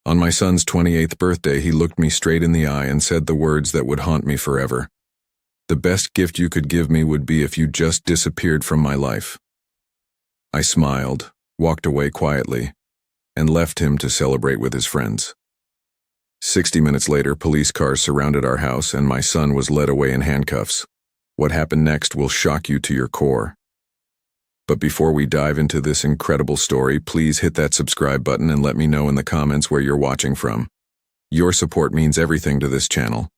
On my son's 28th birthday, he looked me straight in the eye and said the words that would haunt me forever. The best gift you could give me would be if you just disappeared from my life. I smiled, walked away quietly, and left him to celebrate with his friends. 60 minutes later, police cars surrounded our house and my son was led away in handcuffs. What happened next will shock you to your core. But before we dive into this incredible story, please hit that subscribe button and let me know in the comments where you're watching from. Your support means everything to this channel.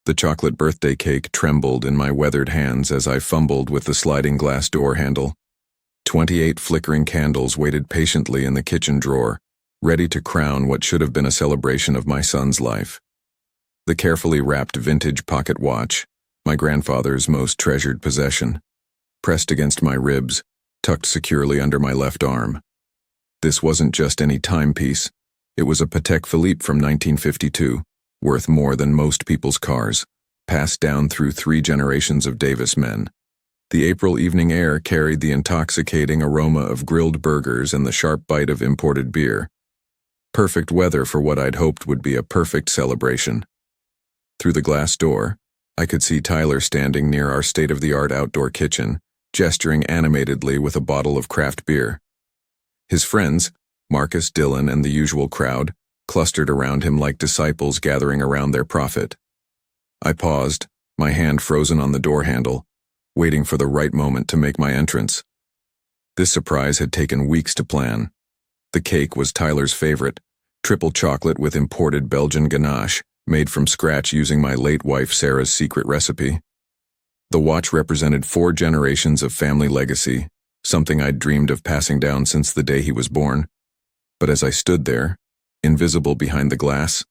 The chocolate birthday cake trembled in my weathered hands as I fumbled with the sliding glass door handle. 28 flickering candles waited patiently in the kitchen drawer, ready to crown what should have been a celebration of my son's life. The carefully wrapped vintage pocket watch, my grandfather's most treasured possession, pressed against my ribs, tucked securely under my left arm. This wasn't just any timepiece. It was a Patek Philippe from 1952, worth more than most people's cars, passed down through 3 generations of Davis men. The April evening air carried the intoxicating aroma of grilled burgers and the sharp bite of imported beer. Perfect weather for what I'd hoped would be a perfect celebration. Through the glass door, I could see Tyler standing near our state-of-the-art outdoor kitchen, gesturing animatedly with a bottle of craft beer. His friends, Marcus, Dylan, and the usual crowd, clustered around him like disciples gathering around their prophet. I paused, my hand frozen on the door handle, waiting for the right moment to make my entrance. This surprise had taken weeks to plan. The cake was Tyler's favorite, triple chocolate with imported Belgian ganache, made from scratch using my late wife Sarah's secret recipe. The watch represented 4 generations of family legacy, something I'd dreamed of passing down since the day he was born. But as I stood there, invisible behind the glass,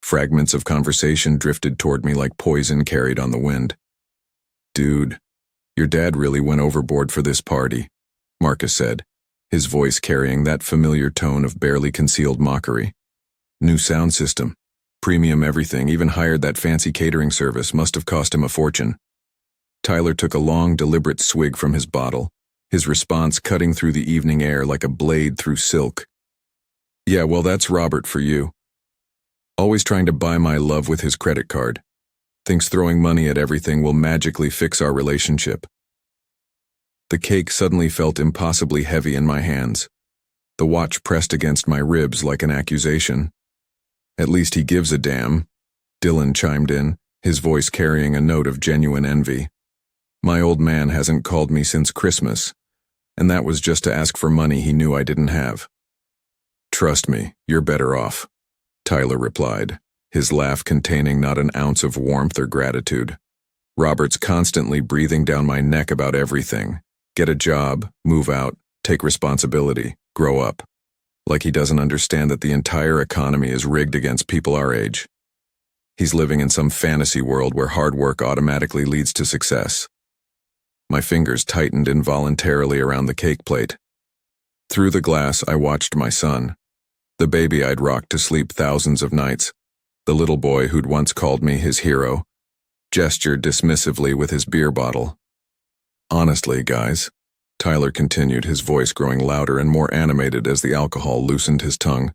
fragments of conversation drifted toward me like poison carried on the wind. "Dude, your dad really went overboard for this party," Marcus said, his voice carrying that familiar tone of barely concealed mockery. "New sound system, premium everything, even hired that fancy catering service, must have cost him a fortune." Tyler took a long, deliberate swig from his bottle, his response cutting through the evening air like a blade through silk. "Yeah, well, that's Robert for you. Always trying to buy my love with his credit card. Thinks throwing money at everything will magically fix our relationship." The cake suddenly felt impossibly heavy in my hands. The watch pressed against my ribs like an accusation. "At least he gives a damn," Dylan chimed in, his voice carrying a note of genuine envy. "My old man hasn't called me since Christmas, and that was just to ask for money he knew I didn't have." "Trust me, you're better off," Tyler replied, his laugh containing not an ounce of warmth or gratitude. "Robert's constantly breathing down my neck about everything. Get a job, move out, take responsibility, grow up. Like he doesn't understand that the entire economy is rigged against people our age. He's living in some fantasy world where hard work automatically leads to success." My fingers tightened involuntarily around the cake plate. Through the glass, I watched my son, the baby I'd rocked to sleep thousands of nights, the little boy who'd once called me his hero, gestured dismissively with his beer bottle. "Honestly, guys," Tyler continued, his voice growing louder and more animated as the alcohol loosened his tongue,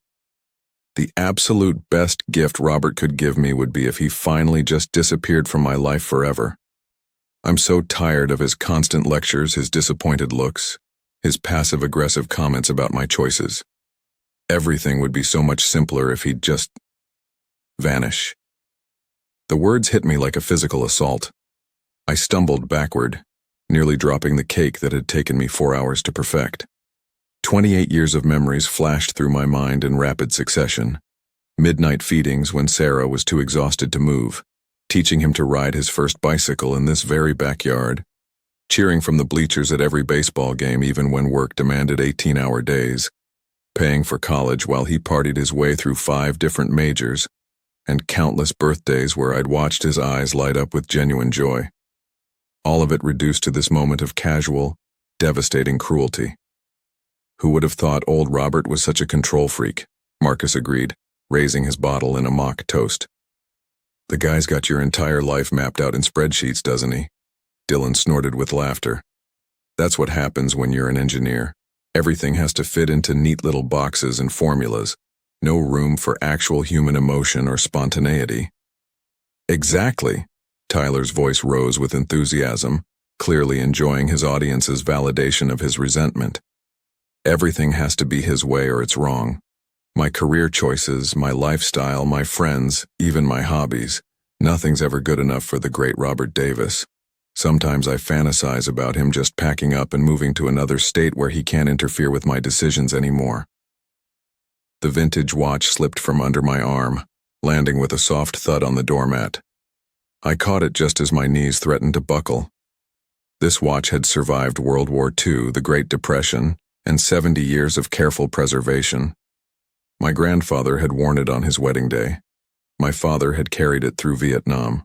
"the absolute best gift Robert could give me would be if he finally just disappeared from my life forever. I'm so tired of his constant lectures, his disappointed looks, his passive-aggressive comments about my choices. Everything would be so much simpler if he'd just vanish." The words hit me like a physical assault. I stumbled backward, nearly dropping the cake that had taken me 4 hours to perfect. 28 years of memories flashed through my mind in rapid succession. Midnight feedings when Sarah was too exhausted to move, teaching him to ride his first bicycle in this very backyard, cheering from the bleachers at every baseball game even when work demanded 18-hour days, paying for college while he partied his way through 5 different majors, and countless birthdays where I'd watched his eyes light up with genuine joy. All of it reduced to this moment of casual, devastating cruelty. "Who would have thought old Robert was such a control freak?" Marcus agreed, raising his bottle in a mock toast. "The guy's got your entire life mapped out in spreadsheets, doesn't he?" Dylan snorted with laughter. "That's what happens when you're an engineer. Everything has to fit into neat little boxes and formulas. No room for actual human emotion or spontaneity. Exactly. Tyler's voice rose with enthusiasm, clearly enjoying his audience's validation of his resentment. Everything has to be his way or it's wrong. My career choices, my lifestyle, my friends, even my hobbies. Nothing's ever good enough for the great Robert Davis. Sometimes I fantasize about him just packing up and moving to another state where he can't interfere with my decisions anymore. The vintage watch slipped from under my arm, landing with a soft thud on the doormat. I caught it just as my knees threatened to buckle. This watch had survived World War II, the Great Depression, and 70 years of careful preservation. My grandfather had worn it on his wedding day. My father had carried it through Vietnam.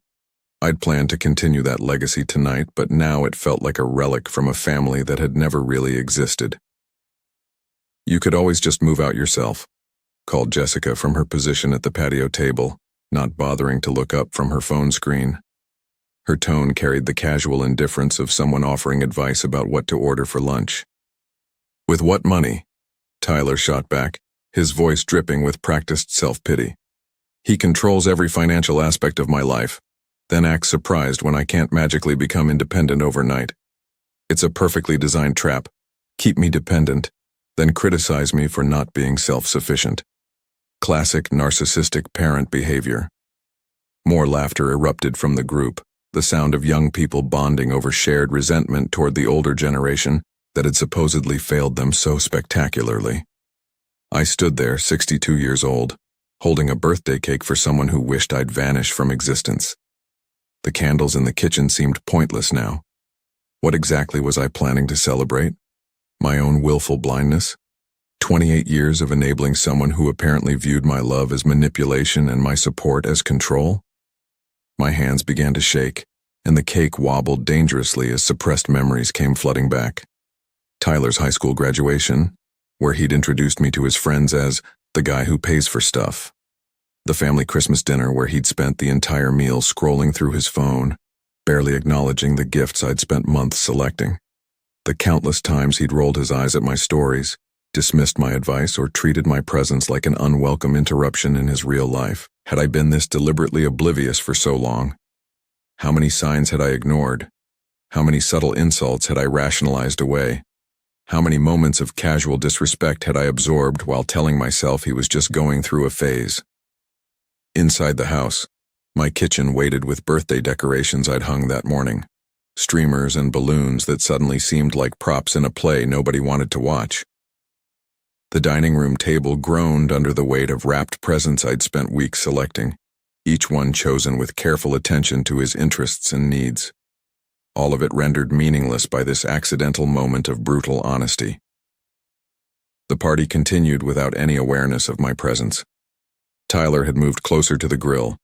I'd planned to continue that legacy tonight, but now it felt like a relic from a family that had never really existed. "You could always just move out yourself," called Jessica from her position at the patio table, not bothering to look up from her phone screen. Her tone carried the casual indifference of someone offering advice about what to order for lunch. "With what money?" Tyler shot back, his voice dripping with practiced self-pity. "He controls every financial aspect of my life, then acts surprised when I can't magically become independent overnight. It's a perfectly designed trap. Keep me dependent, then criticize me for not being self-sufficient. Classic narcissistic parent behavior." More laughter erupted from the group, the sound of young people bonding over shared resentment toward the older generation that had supposedly failed them so spectacularly. I stood there, 62 years old, holding a birthday cake for someone who wished I'd vanish from existence. The candles in the kitchen seemed pointless now. What exactly was I planning to celebrate? My own willful blindness? 28 years of enabling someone who apparently viewed my love as manipulation and my support as control? My hands began to shake, and the cake wobbled dangerously as suppressed memories came flooding back. Tyler's high school graduation, where he'd introduced me to his friends as the guy who pays for stuff. The family Christmas dinner where he'd spent the entire meal scrolling through his phone, barely acknowledging the gifts I'd spent months selecting. The countless times he'd rolled his eyes at my stories, dismissed my advice, or treated my presence like an unwelcome interruption in his real life. Had I been this deliberately oblivious for so long? How many signs had I ignored? How many subtle insults had I rationalized away? How many moments of casual disrespect had I absorbed while telling myself he was just going through a phase? Inside the house, my kitchen waited with birthday decorations I'd hung that morning. Streamers and balloons that suddenly seemed like props in a play nobody wanted to watch. The dining room table groaned under the weight of wrapped presents I'd spent weeks selecting, each one chosen with careful attention to his interests and needs. All of it rendered meaningless by this accidental moment of brutal honesty. The party continued without any awareness of my presence. Tyler had moved closer to the grill,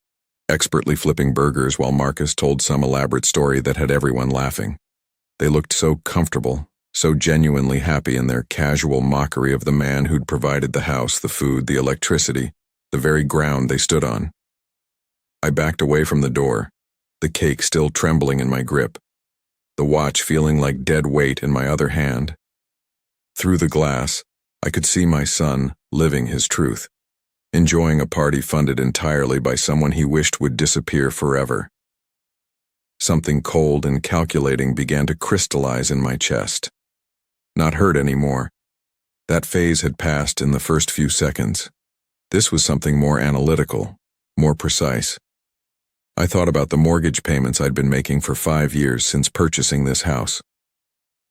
expertly flipping burgers while Marcus told some elaborate story that had everyone laughing. They looked so comfortable, so genuinely happy in their casual mockery of the man who'd provided the house, the food, the electricity, the very ground they stood on. I backed away from the door, the cake still trembling in my grip, the watch feeling like dead weight in my other hand. Through the glass, I could see my son living his truth, enjoying a party funded entirely by someone he wished would disappear forever. Something cold and calculating began to crystallize in my chest. Not hurt anymore. That phase had passed in the first few seconds. This was something more analytical, more precise. I thought about the mortgage payments I'd been making for 5 years since purchasing this house.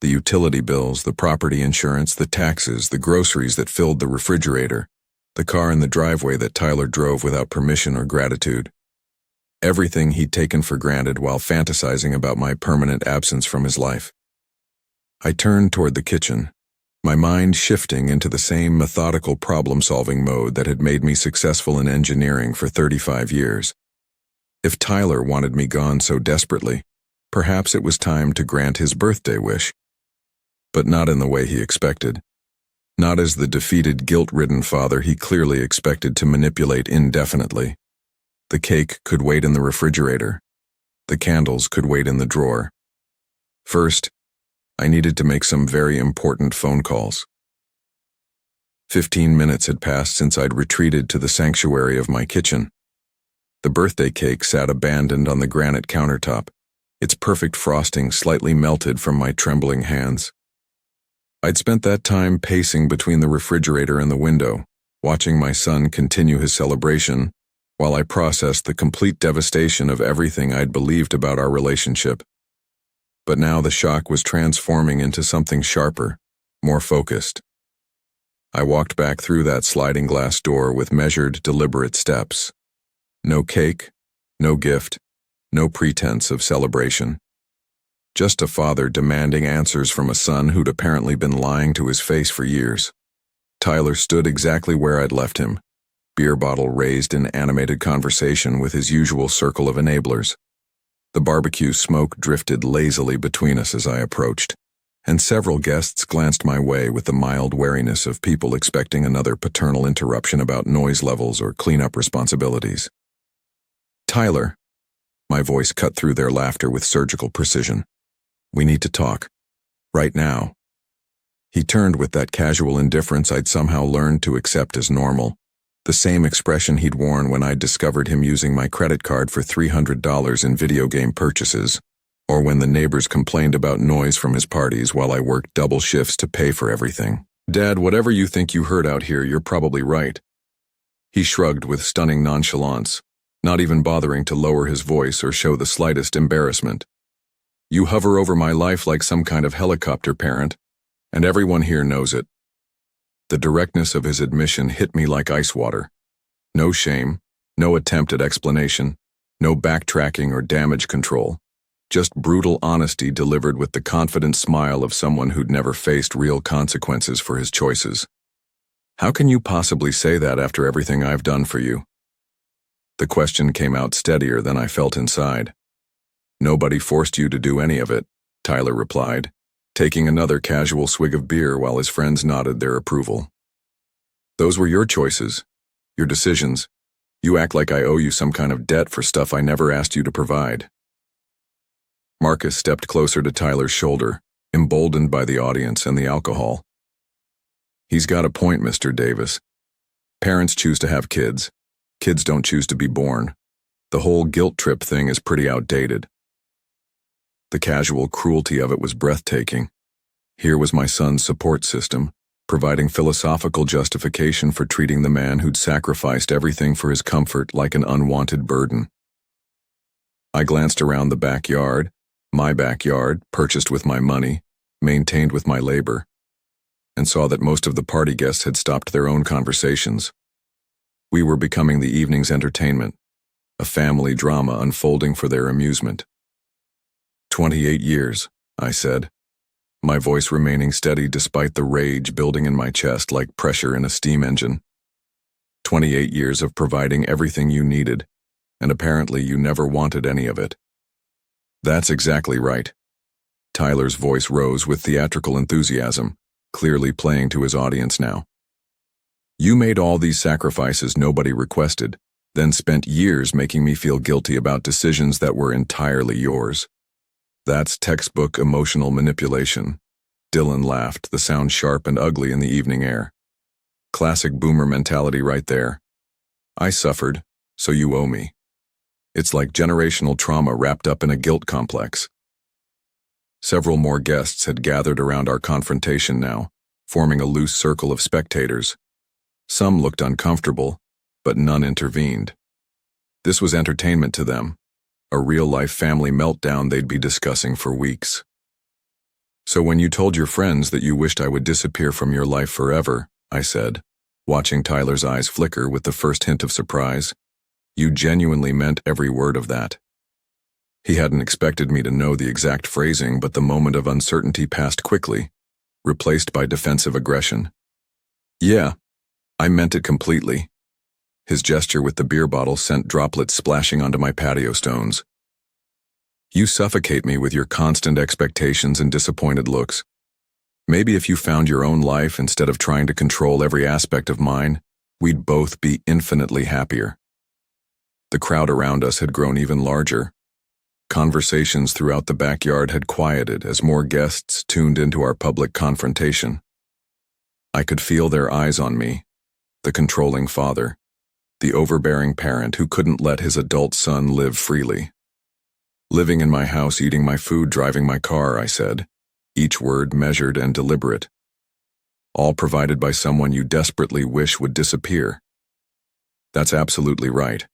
The utility bills, the property insurance, the taxes, the groceries that filled the refrigerator, the car in the driveway that Tyler drove without permission or gratitude. Everything he'd taken for granted while fantasizing about my permanent absence from his life. I turned toward the kitchen, my mind shifting into the same methodical problem-solving mode that had made me successful in engineering for 35 years. If Tyler wanted me gone so desperately, perhaps it was time to grant his birthday wish. But not in the way he expected. Not as the defeated, guilt-ridden father he clearly expected to manipulate indefinitely. The cake could wait in the refrigerator. The candles could wait in the drawer. First, I needed to make some very important phone calls. 15 minutes had passed since I'd retreated to the sanctuary of my kitchen. The birthday cake sat abandoned on the granite countertop, its perfect frosting slightly melted from my trembling hands. I'd spent that time pacing between the refrigerator and the window, watching my son continue his celebration, while I processed the complete devastation of everything I'd believed about our relationship. But now the shock was transforming into something sharper, more focused. I walked back through that sliding glass door with measured, deliberate steps. No cake, no gift, no pretense of celebration. Just a father demanding answers from a son who'd apparently been lying to his face for years. Tyler stood exactly where I'd left him, beer bottle raised in animated conversation with his usual circle of enablers. The barbecue smoke drifted lazily between us as I approached, and several guests glanced my way with the mild wariness of people expecting another paternal interruption about noise levels or cleanup responsibilities. "Tyler," my voice cut through their laughter with surgical precision. "We need to talk. Right now." He turned with that casual indifference I'd somehow learned to accept as normal, the same expression he'd worn when I'd discovered him using my credit card for $300 in video game purchases, or when the neighbors complained about noise from his parties while I worked double shifts to pay for everything. "Dad, whatever you think you heard out here, you're probably right." He shrugged with stunning nonchalance, not even bothering to lower his voice or show the slightest embarrassment. "You hover over my life like some kind of helicopter parent, and everyone here knows it." The directness of his admission hit me like ice water. No shame, no attempt at explanation, no backtracking or damage control. Just brutal honesty delivered with the confident smile of someone who'd never faced real consequences for his choices. "How can you possibly say that after everything I've done for you?" The question came out steadier than I felt inside. "Nobody forced you to do any of it," Tyler replied, taking another casual swig of beer while his friends nodded their approval. "Those were your choices, your decisions. You act like I owe you some kind of debt for stuff I never asked you to provide." Marcus stepped closer to Tyler's shoulder, emboldened by the audience and the alcohol. "He's got a point, Mr. Davis. Parents choose to have kids. Kids don't choose to be born. The whole guilt trip thing is pretty outdated." The casual cruelty of it was breathtaking. Here was my son's support system, providing philosophical justification for treating the man who'd sacrificed everything for his comfort like an unwanted burden. I glanced around the backyard, my backyard, purchased with my money, maintained with my labor, and saw that most of the party guests had stopped their own conversations. We were becoming the evening's entertainment, a family drama unfolding for their amusement. 28 years, I said, my voice remaining steady despite the rage building in my chest like pressure in a steam engine. 28 years of providing everything you needed, and apparently you never wanted any of it. That's exactly right. Tyler's voice rose with theatrical enthusiasm, clearly playing to his audience now. You made all these sacrifices nobody requested, then spent years making me feel guilty about decisions that were entirely yours. That's textbook emotional manipulation. Dylan laughed, the sound sharp and ugly in the evening air. Classic boomer mentality right there. I suffered, so you owe me. It's like generational trauma wrapped up in a guilt complex. Several more guests had gathered around our confrontation now, forming a loose circle of spectators. Some looked uncomfortable, but none intervened. This was entertainment to them, a real-life family meltdown they'd be discussing for weeks. So when you told your friends that you wished I would disappear from your life forever, I said, watching Tyler's eyes flicker with the first hint of surprise, you genuinely meant every word of that. He hadn't expected me to know the exact phrasing, but the moment of uncertainty passed quickly, replaced by defensive aggression. Yeah, I meant it completely. His gesture with the beer bottle sent droplets splashing onto my patio stones. You suffocate me with your constant expectations and disappointed looks. Maybe if you found your own life instead of trying to control every aspect of mine, we'd both be infinitely happier. The crowd around us had grown even larger. Conversations throughout the backyard had quieted as more guests tuned into our public confrontation. I could feel their eyes on me, the controlling father, the overbearing parent who couldn't let his adult son live freely. Living in my house, eating my food, driving my car, I said, each word measured and deliberate. All provided by someone you desperately wish would disappear. That's absolutely right.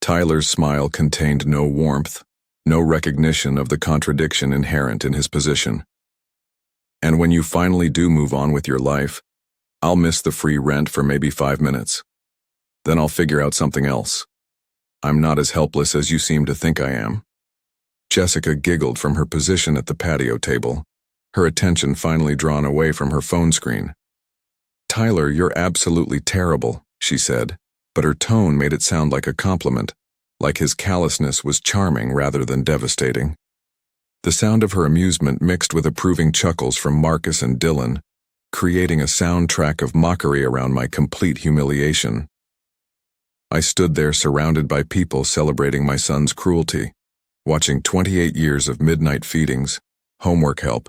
Tyler's smile contained no warmth, no recognition of the contradiction inherent in his position. And when you finally do move on with your life, I'll miss the free rent for maybe 5 minutes. Then I'll figure out something else. I'm not as helpless as you seem to think I am. Jessica giggled from her position at the patio table, her attention finally drawn away from her phone screen. "Tyler, you're absolutely terrible," she said, but her tone made it sound like a compliment, like his callousness was charming rather than devastating. The sound of her amusement mixed with approving chuckles from Marcus and Dylan, creating a soundtrack of mockery around my complete humiliation. I stood there surrounded by people celebrating my son's cruelty, watching 28 years of midnight feedings, homework help,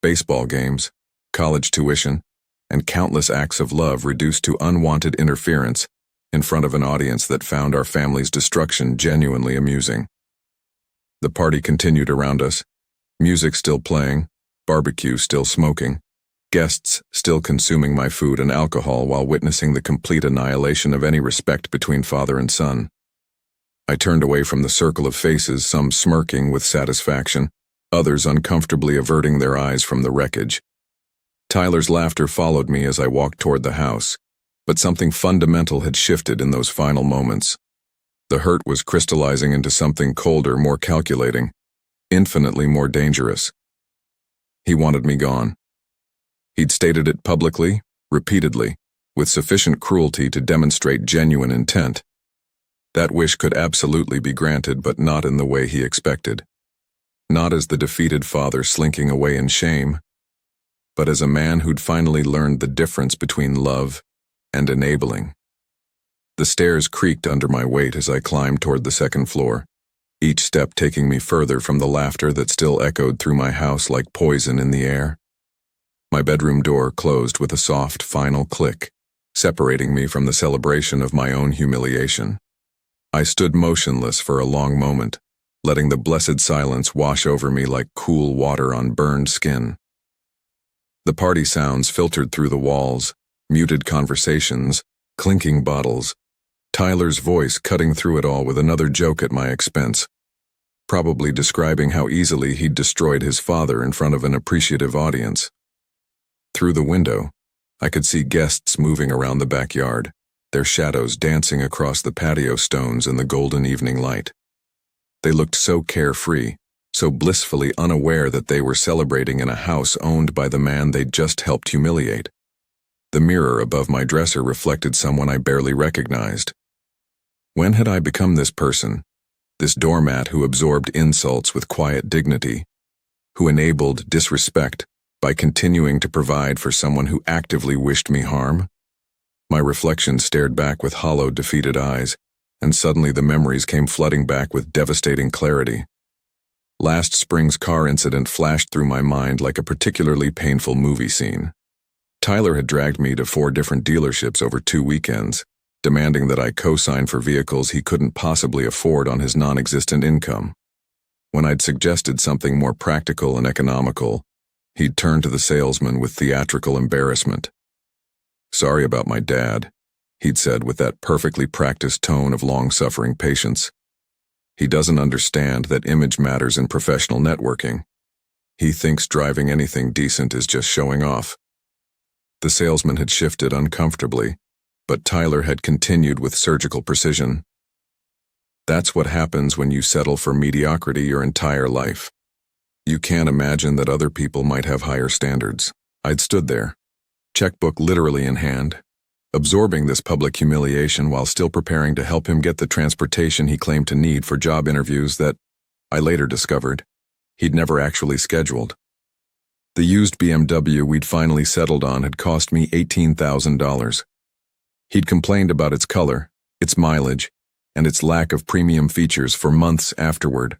baseball games, college tuition, and countless acts of love reduced to unwanted interference in front of an audience that found our family's destruction genuinely amusing. The party continued around us, music still playing, barbecue still smoking, guests still consuming my food and alcohol while witnessing the complete annihilation of any respect between father and son. I turned away from the circle of faces, some smirking with satisfaction, others uncomfortably averting their eyes from the wreckage. Tyler's laughter followed me as I walked toward the house, but something fundamental had shifted in those final moments. The hurt was crystallizing into something colder, more calculating, infinitely more dangerous. He wanted me gone. He'd stated it publicly, repeatedly, with sufficient cruelty to demonstrate genuine intent. That wish could absolutely be granted, but not in the way he expected. Not as the defeated father slinking away in shame, but as a man who'd finally learned the difference between love and enabling. The stairs creaked under my weight as I climbed toward the second floor, each step taking me further from the laughter that still echoed through my house like poison in the air. My bedroom door closed with a soft, final click, separating me from the celebration of my own humiliation. I stood motionless for a long moment, letting the blessed silence wash over me like cool water on burned skin. The party sounds filtered through the walls, muted conversations, clinking bottles, Tyler's voice cutting through it all with another joke at my expense, probably describing how easily he'd destroyed his father in front of an appreciative audience. Through the window, I could see guests moving around the backyard, their shadows dancing across the patio stones in the golden evening light. They looked so carefree, so blissfully unaware that they were celebrating in a house owned by the man they'd just helped humiliate. The mirror above my dresser reflected someone I barely recognized. When had I become this person, this doormat who absorbed insults with quiet dignity, who enabled disrespect by continuing to provide for someone who actively wished me harm? My reflection stared back with hollow, defeated eyes, and suddenly the memories came flooding back with devastating clarity. Last spring's car incident flashed through my mind like a particularly painful movie scene. Tyler had dragged me to 4 different dealerships over 2 weekends, demanding that I co-sign for vehicles he couldn't possibly afford on his non-existent income. When I'd suggested something more practical and economical, he'd turned to the salesman with theatrical embarrassment. "Sorry about my dad," he'd said with that perfectly practiced tone of long-suffering patience. "He doesn't understand that image matters in professional networking. He thinks driving anything decent is just showing off." The salesman had shifted uncomfortably, but Tyler had continued with surgical precision. "That's what happens when you settle for mediocrity your entire life. You can't imagine that other people might have higher standards." I'd stood there, checkbook literally in hand, absorbing this public humiliation while still preparing to help him get the transportation he claimed to need for job interviews that, I later discovered, he'd never actually scheduled. The used BMW we'd finally settled on had cost me $18,000. He'd complained about its color, its mileage, and its lack of premium features for months afterward.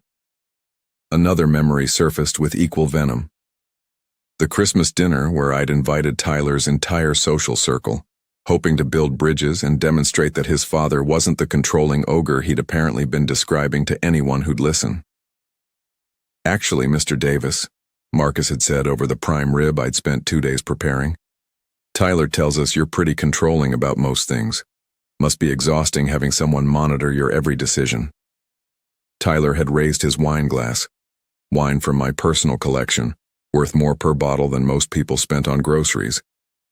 Another memory surfaced with equal venom. The Christmas dinner where I'd invited Tyler's entire social circle, hoping to build bridges and demonstrate that his father wasn't the controlling ogre he'd apparently been describing to anyone who'd listen. "Actually, Mr. Davis," Marcus had said over the prime rib I'd spent 2 days preparing, "Tyler tells us you're pretty controlling about most things. Must be exhausting having someone monitor your every decision." Tyler had raised his wine glass, wine from my personal collection, worth more per bottle than most people spent on groceries,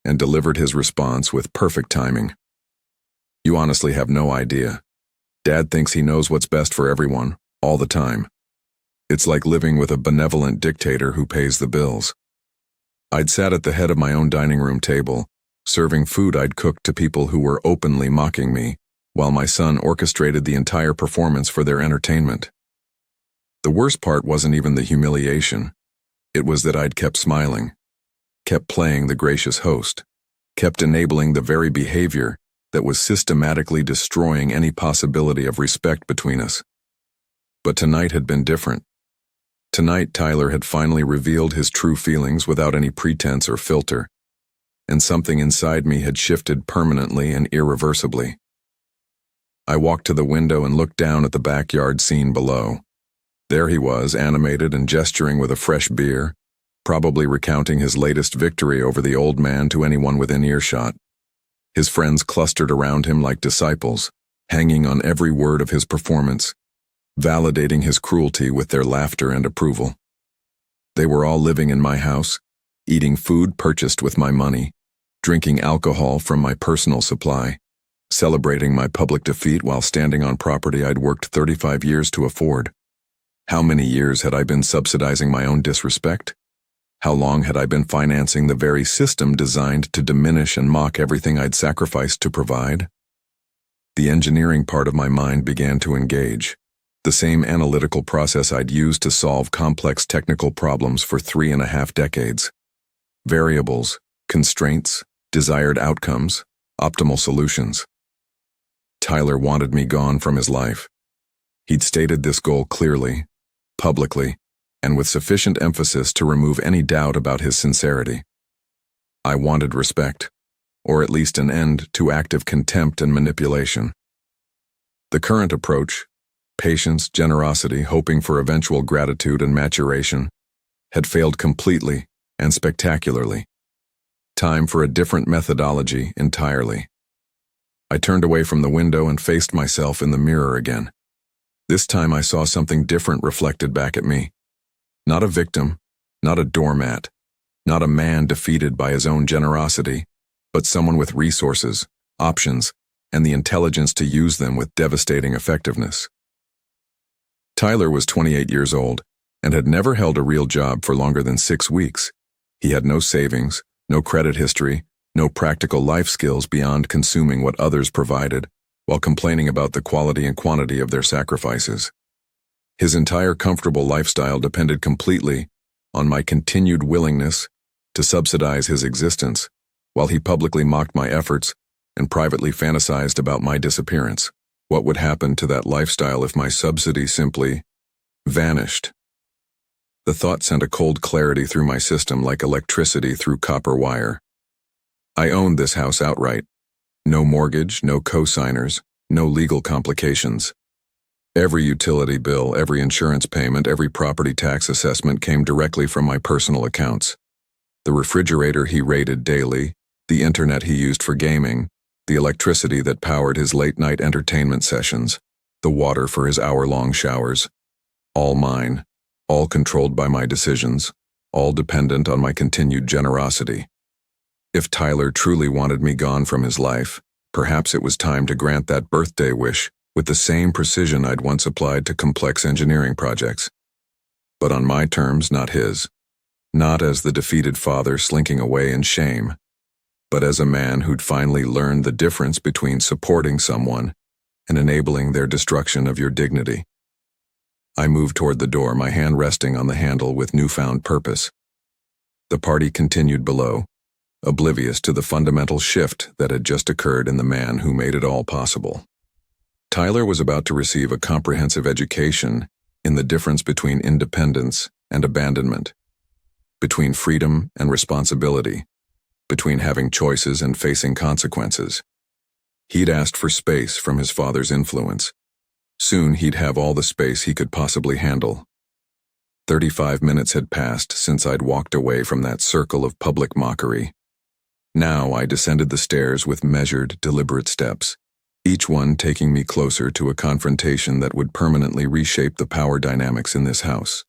and delivered his response with perfect timing. "You honestly have no idea. Dad thinks he knows what's best for everyone, all the time. It's like living with a benevolent dictator who pays the bills." I'd sat at the head of my own dining room table, serving food I'd cooked to people who were openly mocking me, while my son orchestrated the entire performance for their entertainment. The worst part wasn't even the humiliation. It was that I'd kept smiling, kept playing the gracious host, kept enabling the very behavior that was systematically destroying any possibility of respect between us. But tonight had been different. Tonight, Tyler had finally revealed his true feelings without any pretense or filter, and something inside me had shifted permanently and irreversibly. I walked to the window and looked down at the backyard scene below. There he was, animated and gesturing with a fresh beer, probably recounting his latest victory over the old man to anyone within earshot. His friends clustered around him like disciples, hanging on every word of his performance, validating his cruelty with their laughter and approval. They were all living in my house, eating food purchased with my money, drinking alcohol from my personal supply, celebrating my public defeat while standing on property I'd worked 35 years to afford. How many years had I been subsidizing my own disrespect? How long had I been financing the very system designed to diminish and mock everything I'd sacrificed to provide? The engineering part of my mind began to engage, the same analytical process I'd used to solve complex technical problems for 3.5 decades. Variables, constraints, desired outcomes, optimal solutions. Tyler wanted me gone from his life. He'd stated this goal clearly, publicly, and with sufficient emphasis to remove any doubt about his sincerity. I wanted respect, or at least an end to active contempt and manipulation. The current approach, patience, generosity, hoping for eventual gratitude and maturation, had failed completely and spectacularly. Time for a different methodology entirely. I turned away from the window and faced myself in the mirror again. This time I saw something different reflected back at me. Not a victim, not a doormat, not a man defeated by his own generosity, but someone with resources, options, and the intelligence to use them with devastating effectiveness. Tyler was 28 years old and had never held a real job for longer than 6 weeks. He had no savings, no credit history, no practical life skills beyond consuming what others provided, while complaining about the quality and quantity of their sacrifices. His entire comfortable lifestyle depended completely on my continued willingness to subsidize his existence, while he publicly mocked my efforts and privately fantasized about my disappearance. What would happen to that lifestyle if my subsidy simply vanished? The thought sent a cold clarity through my system like electricity through copper wire. I owned this house outright. No mortgage, no co-signers, no legal complications. Every utility bill, every insurance payment, every property tax assessment came directly from my personal accounts. The refrigerator he raided daily, the internet he used for gaming, the electricity that powered his late-night entertainment sessions, the water for his hour-long showers. All mine, all controlled by my decisions, all dependent on my continued generosity. If Tyler truly wanted me gone from his life, perhaps it was time to grant that birthday wish with the same precision I'd once applied to complex engineering projects. But on my terms, not his. Not as the defeated father slinking away in shame, but as a man who'd finally learned the difference between supporting someone and enabling their destruction of your dignity. I moved toward the door, my hand resting on the handle with newfound purpose. The party continued below, oblivious to the fundamental shift that had just occurred in the man who made it all possible. Tyler was about to receive a comprehensive education in the difference between independence and abandonment, between freedom and responsibility, between having choices and facing consequences. He'd asked for space from his father's influence. Soon he'd have all the space he could possibly handle. 35 minutes had passed since I'd walked away from that circle of public mockery. Now I descended the stairs with measured, deliberate steps, each one taking me closer to a confrontation that would permanently reshape the power dynamics in this house.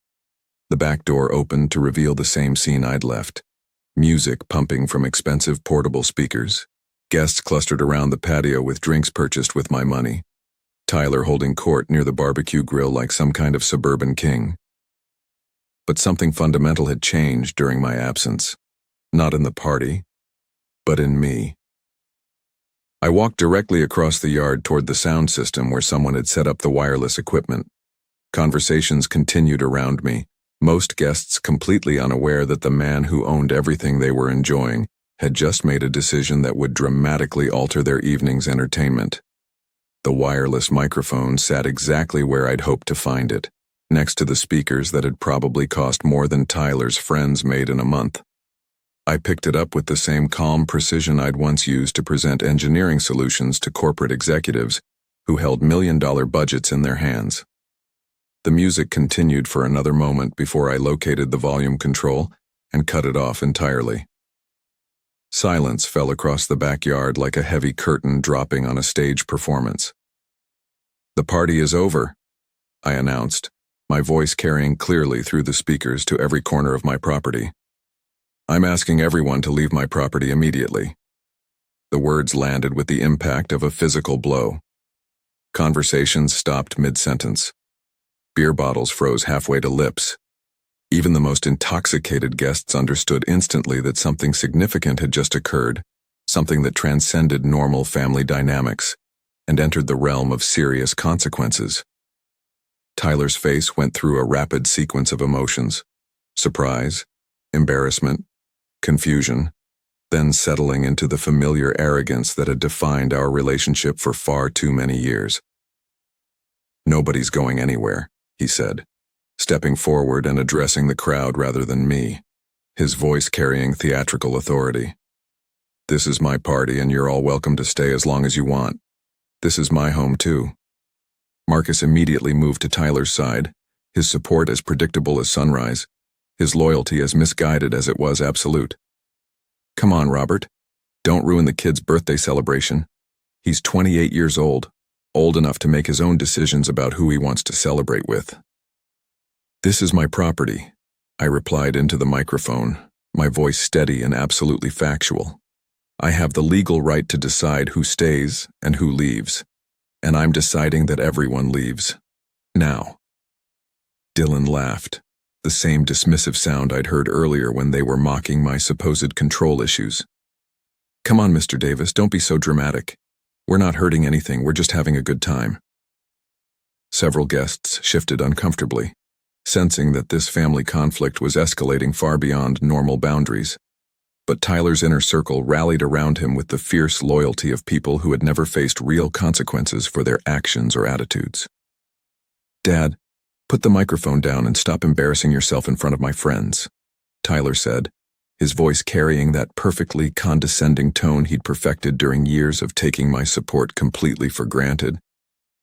The back door opened to reveal the same scene I'd left. Music pumping from expensive portable speakers. Guests clustered around the patio with drinks purchased with my money. Tyler holding court near the barbecue grill like some kind of suburban king. But something fundamental had changed during my absence. Not in the party, but in me. I walked directly across the yard toward the sound system where someone had set up the wireless equipment. Conversations continued around me, most guests completely unaware that the man who owned everything they were enjoying had just made a decision that would dramatically alter their evening's entertainment. The wireless microphone sat exactly where I'd hoped to find it, next to the speakers that had probably cost more than Tyler's friends made in a month. I picked it up with the same calm precision I'd once used to present engineering solutions to corporate executives who held million-dollar budgets in their hands. The music continued for another moment before I located the volume control and cut it off entirely. Silence fell across the backyard like a heavy curtain dropping on a stage performance. "The party is over," I announced, my voice carrying clearly through the speakers to every corner of my property. "I'm asking everyone to leave my property immediately." The words landed with the impact of a physical blow. Conversations stopped mid-sentence. Beer bottles froze halfway to lips. Even the most intoxicated guests understood instantly that something significant had just occurred, something that transcended normal family dynamics and entered the realm of serious consequences. Tyler's face went through a rapid sequence of emotions: surprise, embarrassment, confusion, then settling into the familiar arrogance that had defined our relationship for far too many years. "Nobody's going anywhere," he said, stepping forward and addressing the crowd rather than me, his voice carrying theatrical authority. "This is my party and you're all welcome to stay as long as you want. This is my home too." Marcus immediately moved to Tyler's side, his support as predictable as sunrise, his loyalty as misguided as it was absolute. "Come on, Robert. Don't ruin the kid's birthday celebration. He's 28 years old enough to make his own decisions about who he wants to celebrate with." "This is my property," I replied into the microphone, my voice steady and absolutely factual. "I have the legal right to decide who stays and who leaves, and I'm deciding that everyone leaves. Now." Dylan laughed, the same dismissive sound I'd heard earlier when they were mocking my supposed control issues. "Come on, Mr. Davis, don't be so dramatic. We're not hurting anything, we're just having a good time." Several guests shifted uncomfortably, sensing that this family conflict was escalating far beyond normal boundaries. But Tyler's inner circle rallied around him with the fierce loyalty of people who had never faced real consequences for their actions or attitudes. "Dad, put the microphone down and stop embarrassing yourself in front of my friends," Tyler said, his voice carrying that perfectly condescending tone he'd perfected during years of taking my support completely for granted.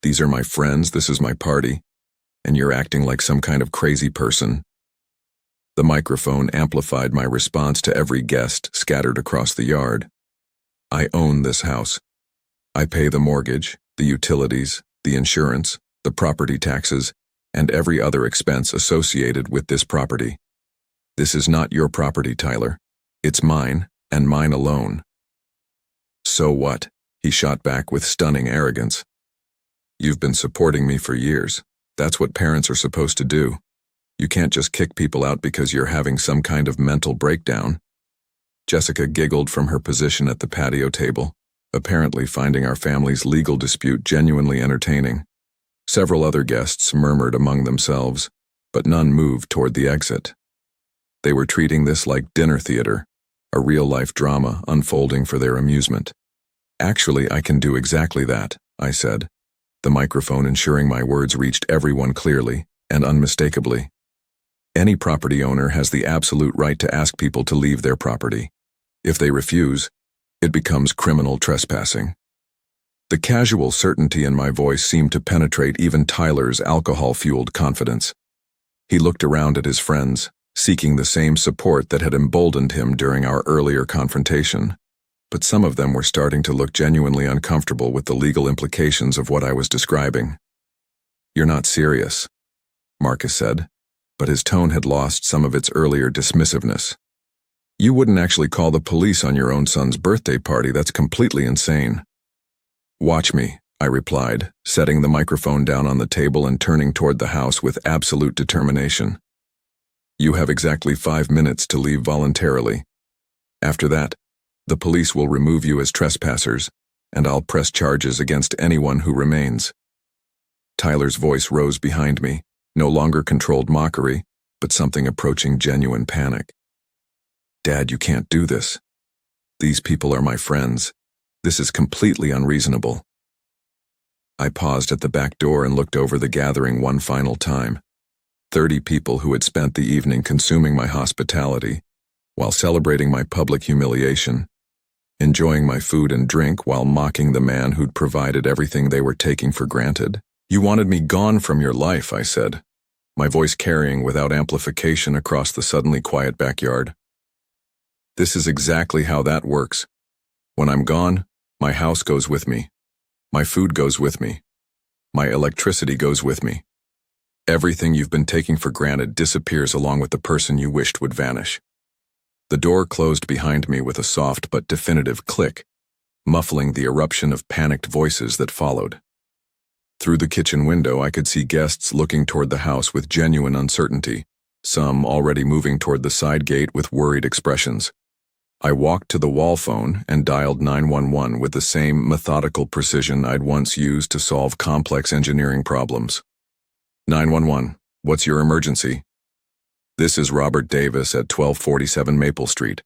"These are my friends, this is my party, and you're acting like some kind of crazy person." The microphone amplified my response to every guest scattered across the yard. "I own this house. I pay the mortgage, the utilities, the insurance, the property taxes, and every other expense associated with this property. This is not your property, Tyler. It's mine, and mine alone." "So what?" he shot back with stunning arrogance. "You've been supporting me for years. That's what parents are supposed to do. You can't just kick people out because you're having some kind of mental breakdown." Jessica giggled from her position at the patio table, apparently finding our family's legal dispute genuinely entertaining. Several other guests murmured among themselves, but none moved toward the exit. They were treating this like dinner theater, a real-life drama unfolding for their amusement. "Actually, I can do exactly that," I said, the microphone ensuring my words reached everyone clearly and unmistakably. Any property owner has the absolute right to ask people to leave their property. If they refuse, it becomes criminal trespassing. The casual certainty in my voice seemed to penetrate even Tyler's alcohol-fueled confidence. He looked around at his friends, seeking the same support that had emboldened him during our earlier confrontation. But some of them were starting to look genuinely uncomfortable with the legal implications of what I was describing. "You're not serious," Marcus said, but his tone had lost some of its earlier dismissiveness. "You wouldn't actually call the police on your own son's birthday party. That's completely insane." "Watch me," I replied, setting the microphone down on the table and turning toward the house with absolute determination. "You have exactly 5 minutes to leave voluntarily. After that, the police will remove you as trespassers, and I'll press charges against anyone who remains." Tyler's voice rose behind me, no longer controlled mockery, but something approaching genuine panic. "Dad, you can't do this. These people are my friends. This is completely unreasonable." I paused at the back door and looked over the gathering one final time. 30 people who had spent the evening consuming my hospitality, while celebrating my public humiliation, enjoying my food and drink while mocking the man who'd provided everything they were taking for granted. "You wanted me gone from your life," I said, my voice carrying without amplification across the suddenly quiet backyard. "This is exactly how that works. When I'm gone, my house goes with me. My food goes with me. My electricity goes with me. Everything you've been taking for granted disappears along with the person you wished would vanish." The door closed behind me with a soft but definitive click, muffling the eruption of panicked voices that followed. Through the kitchen window, I could see guests looking toward the house with genuine uncertainty, some already moving toward the side gate with worried expressions. I walked to the wall phone and dialed 911 with the same methodical precision I'd once used to solve complex engineering problems. 911, what's your emergency? "This is Robert Davis at 1247 Maple Street.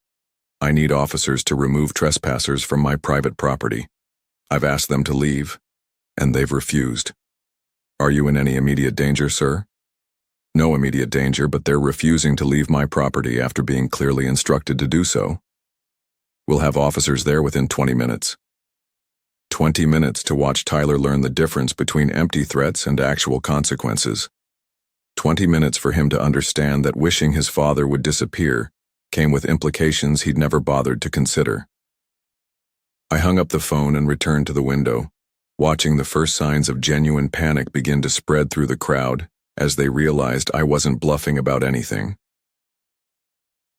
I need officers to remove trespassers from my private property. I've asked them to leave, and they've refused." "Are you in any immediate danger, sir?" "No immediate danger, but they're refusing to leave my property after being clearly instructed to do so." "We'll have officers there within 20 minutes. 20 minutes to watch Tyler learn the difference between empty threats and actual consequences. 20 minutes for him to understand that wishing his father would disappear came with implications he'd never bothered to consider. I hung up the phone and returned to the window, watching the first signs of genuine panic begin to spread through the crowd as they realized I wasn't bluffing about anything.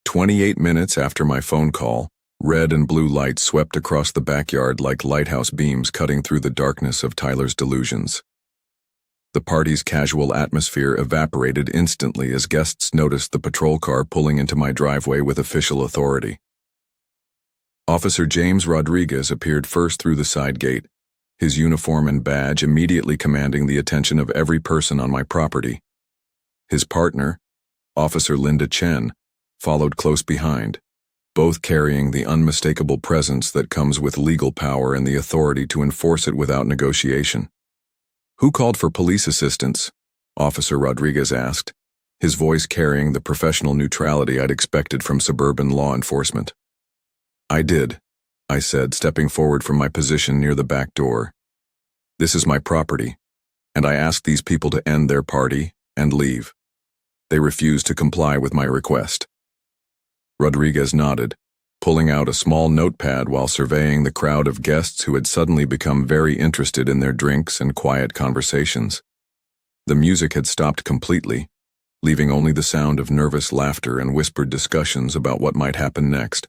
28 minutes after my phone call, red and blue lights swept across the backyard like lighthouse beams cutting through the darkness of Tyler's delusions. The party's casual atmosphere evaporated instantly as guests noticed the patrol car pulling into my driveway with official authority. Officer James Rodriguez appeared first through the side gate, his uniform and badge immediately commanding the attention of every person on my property. His partner, Officer Linda Chen, followed close behind, both carrying the unmistakable presence that comes with legal power and the authority to enforce it without negotiation. "Who called for police assistance?" Officer Rodriguez asked, his voice carrying the professional neutrality I'd expected from suburban law enforcement. "I did," I said, stepping forward from my position near the back door. "This is my property, and I asked these people to end their party and leave. They refused to comply with my request." Rodriguez nodded, pulling out a small notepad while surveying the crowd of guests who had suddenly become very interested in their drinks and quiet conversations. The music had stopped completely, leaving only the sound of nervous laughter and whispered discussions about what might happen next.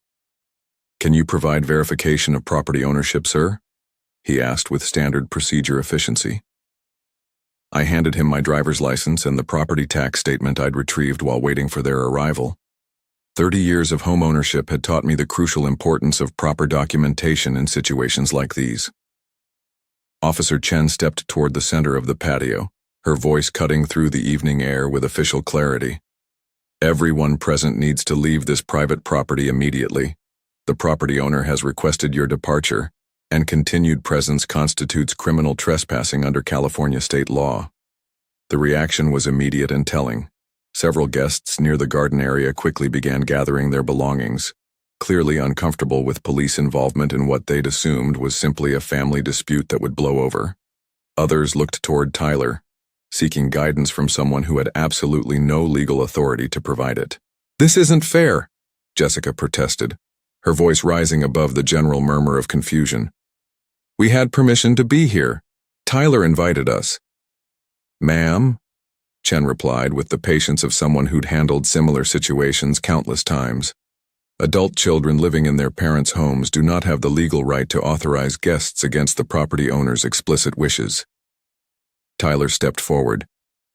"Can you provide verification of property ownership, sir?" he asked with standard procedure efficiency. I handed him my driver's license and the property tax statement I'd retrieved while waiting for their arrival. 30 years of home ownership had taught me the crucial importance of proper documentation in situations like these. Officer Chen stepped toward the center of the patio, her voice cutting through the evening air with official clarity. "Everyone present needs to leave this private property immediately. The property owner has requested your departure, and continued presence constitutes criminal trespassing under California state law." The reaction was immediate and telling. Several guests near the garden area quickly began gathering their belongings, clearly uncomfortable with police involvement in what they'd assumed was simply a family dispute that would blow over. Others looked toward Tyler, seeking guidance from someone who had absolutely no legal authority to provide it. "This isn't fair," Jessica protested, her voice rising above the general murmur of confusion. "We had permission to be here. Tyler invited us." "Ma'am," Chen replied with the patience of someone who'd handled similar situations countless times. "Adult children living in their parents' homes do not have the legal right to authorize guests against the property owner's explicit wishes." Tyler stepped forward,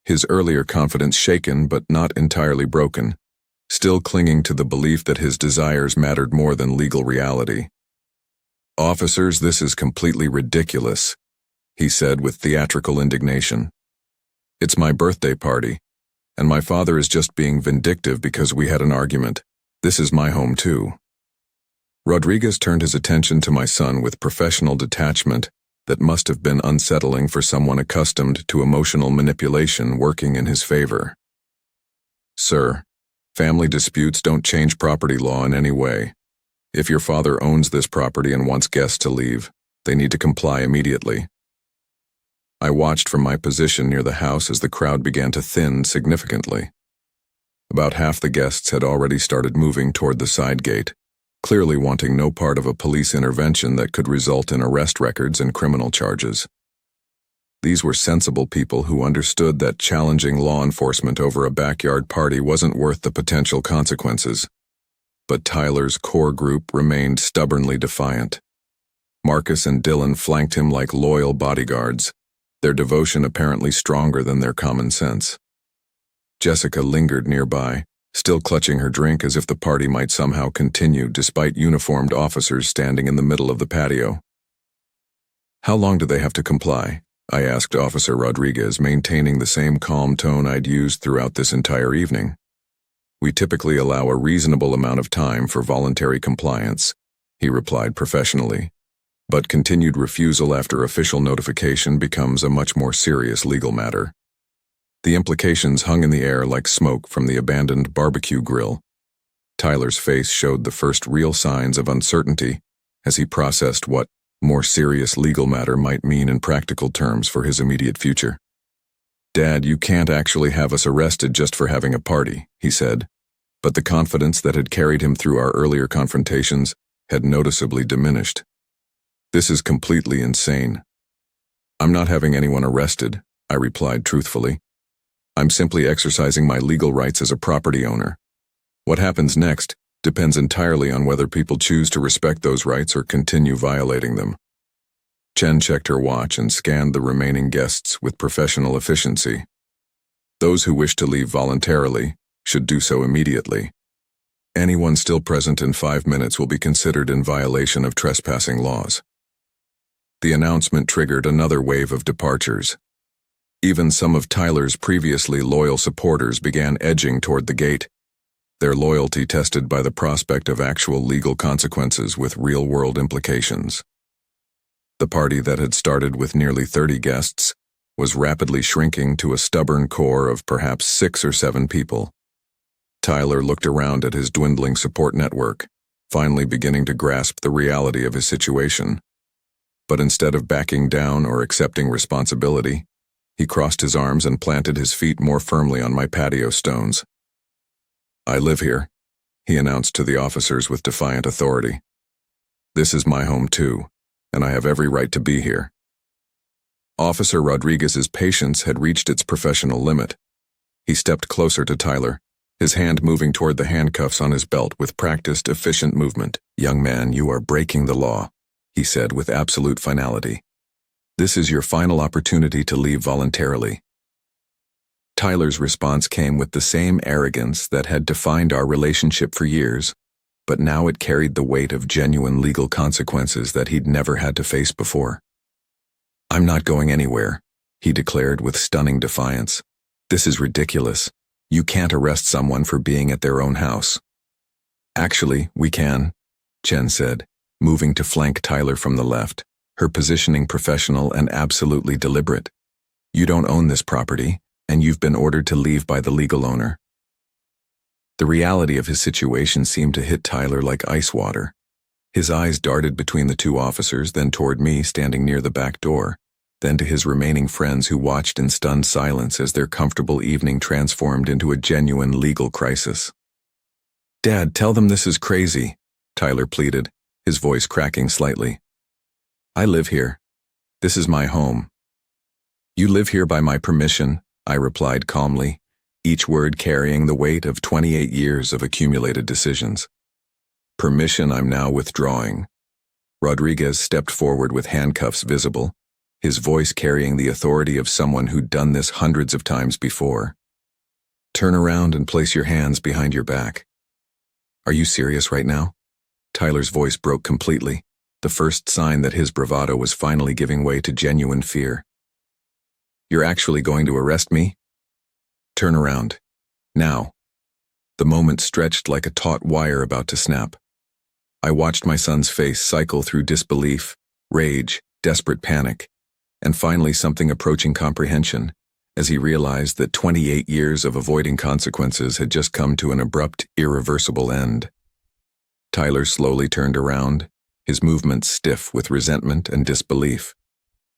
his earlier confidence shaken but not entirely broken, still clinging to the belief that his desires mattered more than legal reality. "Officers, this is completely ridiculous," he said with theatrical indignation. "It's my birthday party, and my father is just being vindictive because we had an argument. This is my home too." Rodriguez turned his attention to my son with professional detachment that must have been unsettling for someone accustomed to emotional manipulation working in his favor. "Sir, family disputes don't change property law in any way. If your father owns this property and wants guests to leave, they need to comply immediately." I watched from my position near the house as the crowd began to thin significantly. About half the guests had already started moving toward the side gate, clearly wanting no part of a police intervention that could result in arrest records and criminal charges. These were sensible people who understood that challenging law enforcement over a backyard party wasn't worth the potential consequences. But Tyler's core group remained stubbornly defiant. Marcus and Dylan flanked him like loyal bodyguards, their devotion apparently stronger than their common sense. Jessica lingered nearby, still clutching her drink as if the party might somehow continue despite uniformed officers standing in the middle of the patio. "How long do they have to comply?" I asked Officer Rodriguez, maintaining the same calm tone I'd used throughout this entire evening. "We typically allow a reasonable amount of time for voluntary compliance," he replied professionally. "But continued refusal after official notification becomes a much more serious legal matter." The implications hung in the air like smoke from the abandoned barbecue grill. Tyler's face showed the first real signs of uncertainty as he processed what more serious legal matter might mean in practical terms for his immediate future. "Dad, you can't actually have us arrested just for having a party," he said, but the confidence that had carried him through our earlier confrontations had noticeably diminished. "This is completely insane." "I'm not having anyone arrested," I replied truthfully. "I'm simply exercising my legal rights as a property owner. What happens next depends entirely on whether people choose to respect those rights or continue violating them." Chen checked her watch and scanned the remaining guests with professional efficiency. "Those who wish to leave voluntarily should do so immediately. Anyone still present in 5 minutes will be considered in violation of trespassing laws." The announcement triggered another wave of departures. Even some of Tyler's previously loyal supporters began edging toward the gate, their loyalty tested by the prospect of actual legal consequences with real-world implications. The party that had started with nearly 30 guests was rapidly shrinking to a stubborn core of perhaps 6 or 7 people. Tyler looked around at his dwindling support network, finally beginning to grasp the reality of his situation. But instead of backing down or accepting responsibility, he crossed his arms and planted his feet more firmly on my patio stones. "I live here," he announced to the officers with defiant authority. "This is my home too, and I have every right to be here." Officer Rodriguez's patience had reached its professional limit. He stepped closer to Tyler, his hand moving toward the handcuffs on his belt with practiced, efficient movement. "Young man, you are breaking the law," he said with absolute finality. "This is your final opportunity to leave voluntarily." Tyler's response came with the same arrogance that had defined our relationship for years, but now it carried the weight of genuine legal consequences that he'd never had to face before. "I'm not going anywhere," he declared with stunning defiance. "This is ridiculous. You can't arrest someone for being at their own house." "Actually, we can," Chen said, moving to flank Tyler from the left, her positioning professional and absolutely deliberate. "You don't own this property, and you've been ordered to leave by the legal owner. The reality of his situation seemed to hit Tyler like ice water. His eyes darted between the two officers, then toward me standing near the back door, then to his remaining friends who watched in stunned silence as their comfortable evening transformed into a genuine legal crisis. "Dad, tell them this is crazy," Tyler pleaded, his voice cracking slightly. "I live here. This is my home." "You live here by my permission," I replied calmly, each word carrying the weight of 28 years of accumulated decisions. "Permission I'm now withdrawing." Rodriguez stepped forward with handcuffs visible, his voice carrying the authority of someone who'd done this hundreds of times before. "Turn around and place your hands behind your back." "Are you serious right now?" Tyler's voice broke completely, the first sign that his bravado was finally giving way to genuine fear. "You're actually going to arrest me?" "Turn around. Now." The moment stretched like a taut wire about to snap. I watched my son's face cycle through disbelief, rage, desperate panic, and finally something approaching comprehension, as he realized that 28 years of avoiding consequences had just come to an abrupt, irreversible end. Tyler slowly turned around, his movements stiff with resentment and disbelief.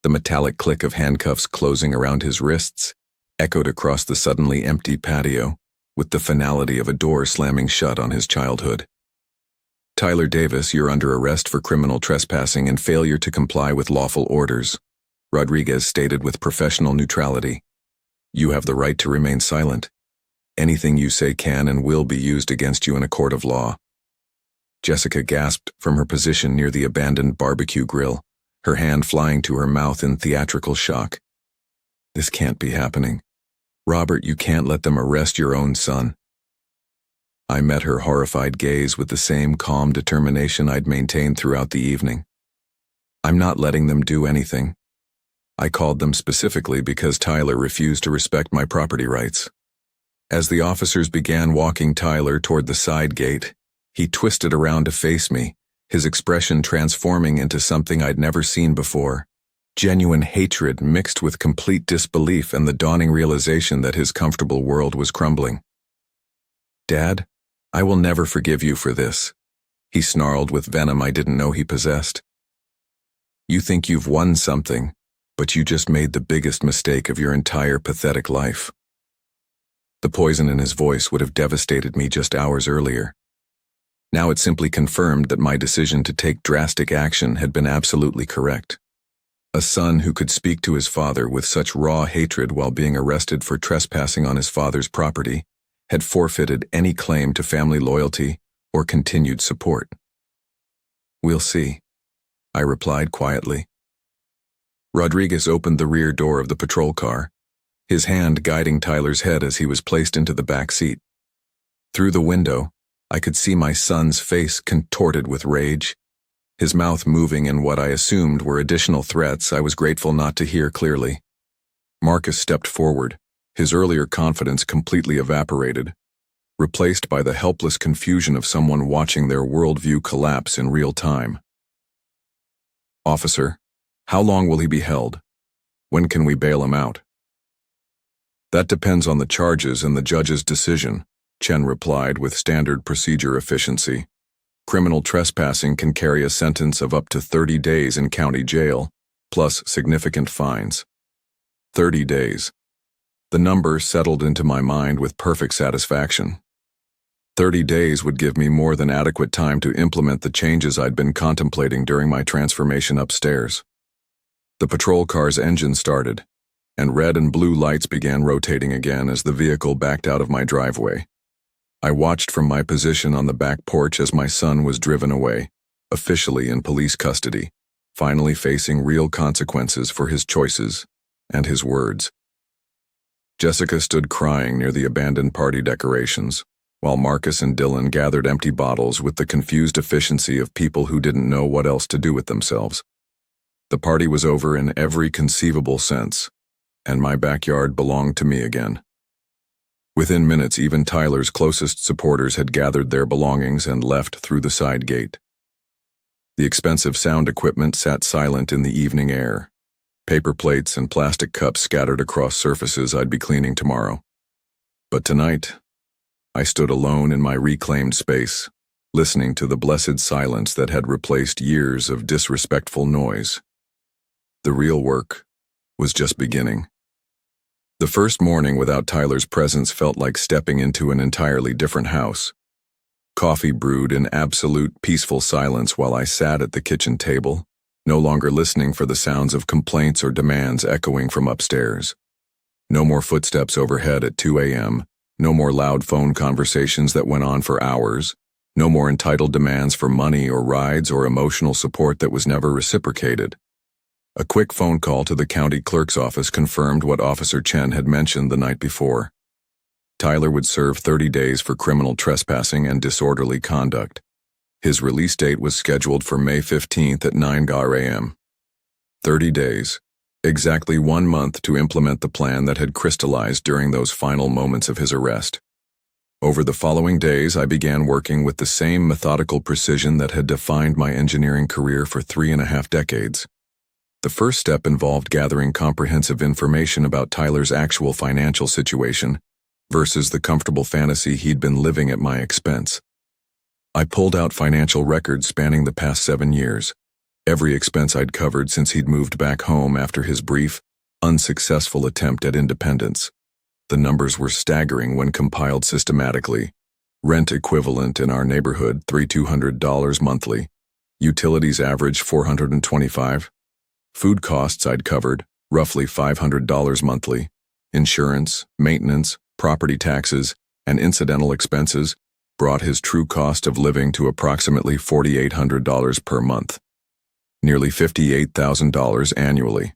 The metallic click of handcuffs closing around his wrists echoed across the suddenly empty patio, with the finality of a door slamming shut on his childhood. "Tyler Davis, you're under arrest for criminal trespassing and failure to comply with lawful orders," Rodriguez stated with professional neutrality. "You have the right to remain silent. Anything you say can and will be used against you in a court of law." Jessica gasped from her position near the abandoned barbecue grill, her hand flying to her mouth in theatrical shock. "This can't be happening. Robert, you can't let them arrest your own son." I met her horrified gaze with the same calm determination I'd maintained throughout the evening. "I'm not letting them do anything. I called them specifically because Tyler refused to respect my property rights." As the officers began walking Tyler toward the side gate, he twisted around to face me, his expression transforming into something I'd never seen before. Genuine hatred mixed with complete disbelief and the dawning realization that his comfortable world was crumbling. "Dad, I will never forgive you for this," he snarled with venom I didn't know he possessed. "You think you've won something, but you just made the biggest mistake of your entire pathetic life." The poison in his voice would have devastated me just hours earlier. Now it simply confirmed that my decision to take drastic action had been absolutely correct. A son who could speak to his father with such raw hatred while being arrested for trespassing on his father's property had forfeited any claim to family loyalty or continued support. "We'll see," I replied quietly. Rodriguez opened the rear door of the patrol car, his hand guiding Tyler's head as he was placed into the back seat. Through the window, I could see my son's face contorted with rage, his mouth moving in what I assumed were additional threats I was grateful not to hear clearly. Marcus stepped forward, his earlier confidence completely evaporated, replaced by the helpless confusion of someone watching their worldview collapse in real time. "Officer, how long will he be held? When can we bail him out?" "That depends on the charges and the judge's decision," Chen replied with standard procedure efficiency. "Criminal trespassing can carry a sentence of up to 30 days in county jail, plus significant fines." 30 days. The number settled into my mind with perfect satisfaction. 30 days would give me more than adequate time to implement the changes I'd been contemplating during my transformation upstairs. The patrol car's engine started, and red and blue lights began rotating again as the vehicle backed out of my driveway. I watched from my position on the back porch as my son was driven away, officially in police custody, finally facing real consequences for his choices and his words. Jessica stood crying near the abandoned party decorations, while Marcus and Dylan gathered empty bottles with the confused efficiency of people who didn't know what else to do with themselves. The party was over in every conceivable sense, and my backyard belonged to me again. Within minutes, even Tyler's closest supporters had gathered their belongings and left through the side gate. The expensive sound equipment sat silent in the evening air, paper plates and plastic cups scattered across surfaces I'd be cleaning tomorrow. But tonight, I stood alone in my reclaimed space, listening to the blessed silence that had replaced years of disrespectful noise. The real work was just beginning. The first morning without Tyler's presence felt like stepping into an entirely different house. Coffee brewed in absolute peaceful silence while I sat at the kitchen table, no longer listening for the sounds of complaints or demands echoing from upstairs. No more footsteps overhead at 2 a.m., no more loud phone conversations that went on for hours, no more entitled demands for money or rides or emotional support that was never reciprocated. A quick phone call to the county clerk's office confirmed what Officer Chen had mentioned the night before. Tyler would serve 30 days for criminal trespassing and disorderly conduct. His release date was scheduled for May 15th at 9 a.m. 30 days, exactly 1 month to implement the plan that had crystallized during those final moments of his arrest. Over the following days, I began working with the same methodical precision that had defined my engineering career for 3.5 decades. The first step involved gathering comprehensive information about Tyler's actual financial situation versus the comfortable fantasy he'd been living at my expense. I pulled out financial records spanning the past 7 years, every expense I'd covered since he'd moved back home after his brief, unsuccessful attempt at independence. The numbers were staggering when compiled systematically. Rent equivalent in our neighborhood, $3,200 monthly. Utilities average $425. Food costs I'd covered, roughly $500 monthly. Insurance, maintenance, property taxes, and incidental expenses brought his true cost of living to approximately $4,800 per month. Nearly $58,000 annually.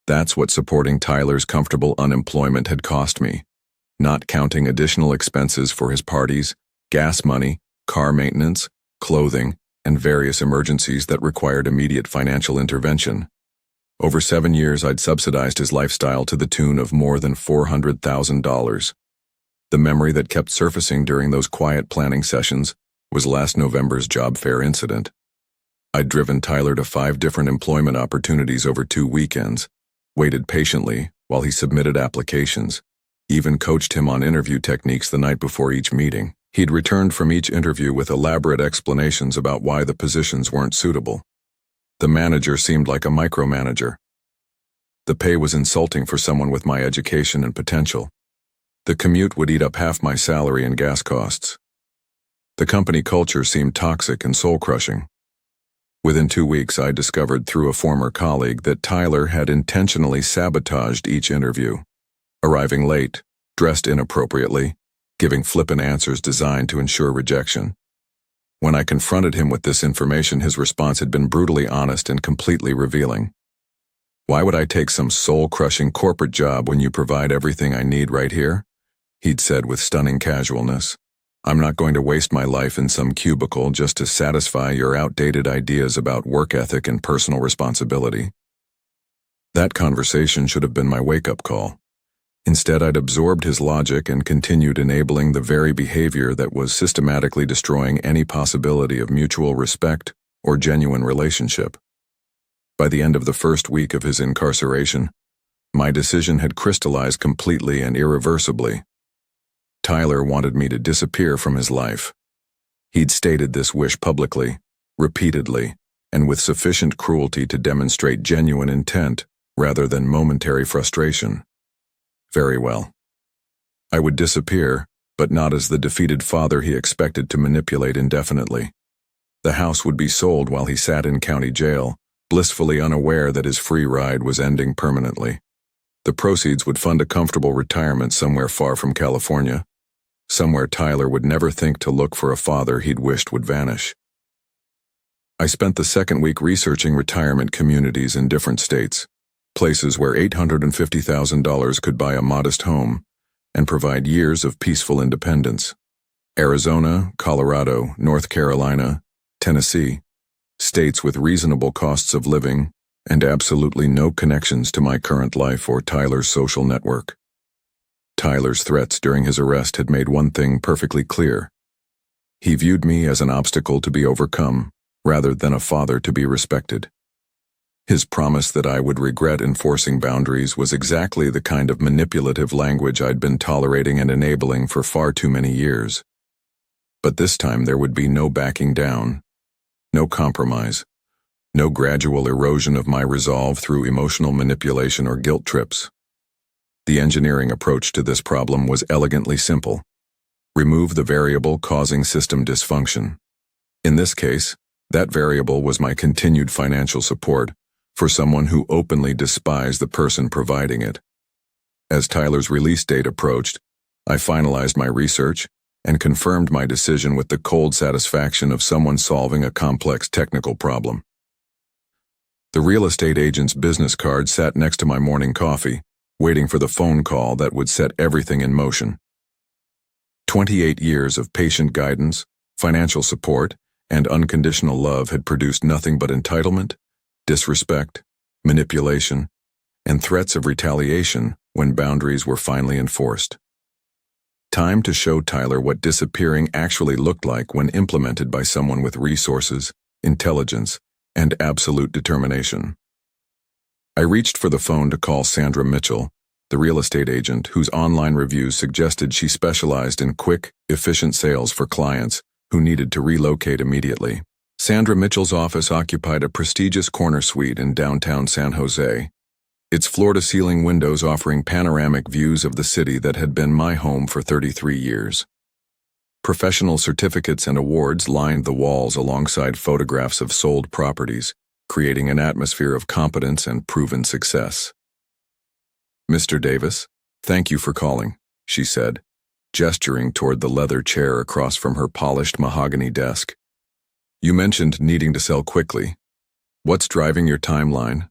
That's what supporting Tyler's comfortable unemployment had cost me, not counting additional expenses for his parties, gas money, car maintenance, clothing, and various emergencies that required immediate financial intervention. Over 7 years, I'd subsidized his lifestyle to the tune of more than $400,000. The memory that kept surfacing during those quiet planning sessions was last November's job fair incident. I'd driven Tyler to 5 different employment opportunities over 2 weekends, waited patiently while he submitted applications, even coached him on interview techniques the night before each meeting. He'd returned from each interview with elaborate explanations about why the positions weren't suitable. The manager seemed like a micromanager. The pay was insulting for someone with my education and potential. The commute would eat up half my salary and gas costs. The company culture seemed toxic and soul-crushing. Within 2 weeks, I discovered through a former colleague that Tyler had intentionally sabotaged each interview, arriving late, dressed inappropriately, giving flippant answers designed to ensure rejection. When I confronted him with this information, his response had been brutally honest and completely revealing. "Why would I take some soul-crushing corporate job when you provide everything I need right here?" He'd said with stunning casualness. "I'm not going to waste my life in some cubicle just to satisfy your outdated ideas about work ethic and personal responsibility." That conversation should have been my wake-up call. Instead, I'd absorbed his logic and continued enabling the very behavior that was systematically destroying any possibility of mutual respect or genuine relationship. By the end of the first week of his incarceration, my decision had crystallized completely and irreversibly. Tyler wanted me to disappear from his life. He'd stated this wish publicly, repeatedly, and with sufficient cruelty to demonstrate genuine intent rather than momentary frustration. Very well. I would disappear, but not as the defeated father he expected to manipulate indefinitely. The house would be sold while he sat in county jail, blissfully unaware that his free ride was ending permanently. The proceeds would fund a comfortable retirement somewhere far from California, somewhere Tyler would never think to look for a father he'd wished would vanish. I spent the second week researching retirement communities in different states, places where $850,000 could buy a modest home and provide years of peaceful independence. Arizona, Colorado, North Carolina, Tennessee, states with reasonable costs of living and absolutely no connections to my current life or Tyler's social network. Tyler's threats during his arrest had made one thing perfectly clear. He viewed me as an obstacle to be overcome rather than a father to be respected. His promise that I would regret enforcing boundaries was exactly the kind of manipulative language I'd been tolerating and enabling for far too many years. But this time there would be no backing down, no compromise, no gradual erosion of my resolve through emotional manipulation or guilt trips. The engineering approach to this problem was elegantly simple. Remove the variable causing system dysfunction. In this case, that variable was my continued financial support for someone who openly despised the person providing it. As Tyler's release date approached, I finalized my research and confirmed my decision with the cold satisfaction of someone solving a complex technical problem. The real estate agent's business card sat next to my morning coffee, waiting for the phone call that would set everything in motion. 28 years of patient guidance, financial support, and unconditional love had produced nothing but entitlement, disrespect, manipulation, and threats of retaliation when boundaries were finally enforced. Time to show Tyler what disappearing actually looked like when implemented by someone with resources, intelligence, and absolute determination. I reached for the phone to call Sandra Mitchell, the real estate agent whose online reviews suggested she specialized in quick, efficient sales for clients who needed to relocate immediately. Sandra Mitchell's office occupied a prestigious corner suite in downtown San Jose, its floor-to-ceiling windows offering panoramic views of the city that had been my home for 33 years. Professional certificates and awards lined the walls alongside photographs of sold properties, creating an atmosphere of competence and proven success. "Mr. Davis, thank you for calling," she said, gesturing toward the leather chair across from her polished mahogany desk. "You mentioned needing to sell quickly. What's driving your timeline?"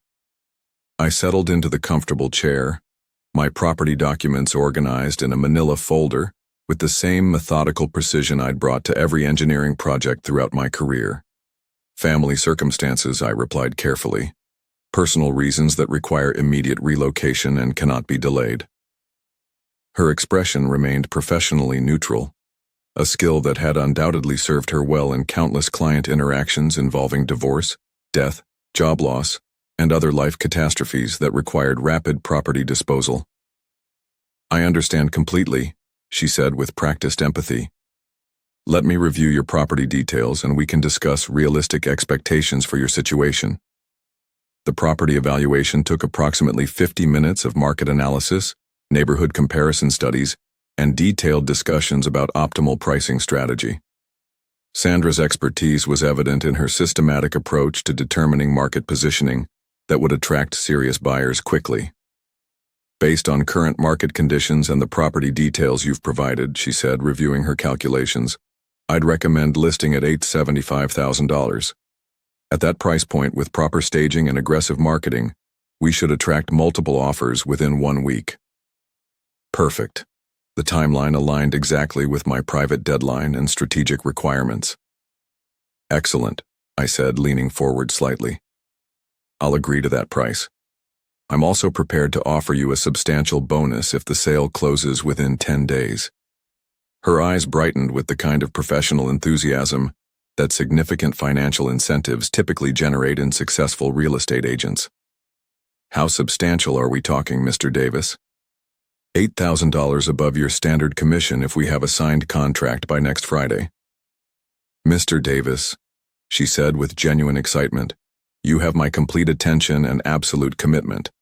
I settled into the comfortable chair, my property documents organized in a manila folder with the same methodical precision I'd brought to every engineering project throughout my career. "Family circumstances," I replied carefully. "Personal reasons that require immediate relocation and cannot be delayed." Her expression remained professionally neutral, a skill that had undoubtedly served her well in countless client interactions involving divorce, death, job loss, and other life catastrophes that required rapid property disposal. "I understand completely," she said with practiced empathy. "Let me review your property details and we can discuss realistic expectations for your situation." The property evaluation took approximately 50 minutes of market analysis, neighborhood comparison studies, and detailed discussions about optimal pricing strategy. Sandra's expertise was evident in her systematic approach to determining market positioning that would attract serious buyers quickly. "Based on current market conditions and the property details you've provided," she said, reviewing her calculations, "I'd recommend listing at $875,000. At that price point, with proper staging and aggressive marketing, we should attract multiple offers within 1 week." Perfect. The timeline aligned exactly with my private deadline and strategic requirements. "Excellent," I said, leaning forward slightly. "I'll agree to that price. I'm also prepared to offer you a substantial bonus if the sale closes within 10 days. Her eyes brightened with the kind of professional enthusiasm that significant financial incentives typically generate in successful real estate agents. "How substantial are we talking, Mr. Davis?" $8,000 above your standard commission if we have a signed contract by next Friday. "Mr. Davis," she said with genuine excitement, "you have my complete attention and absolute commitment.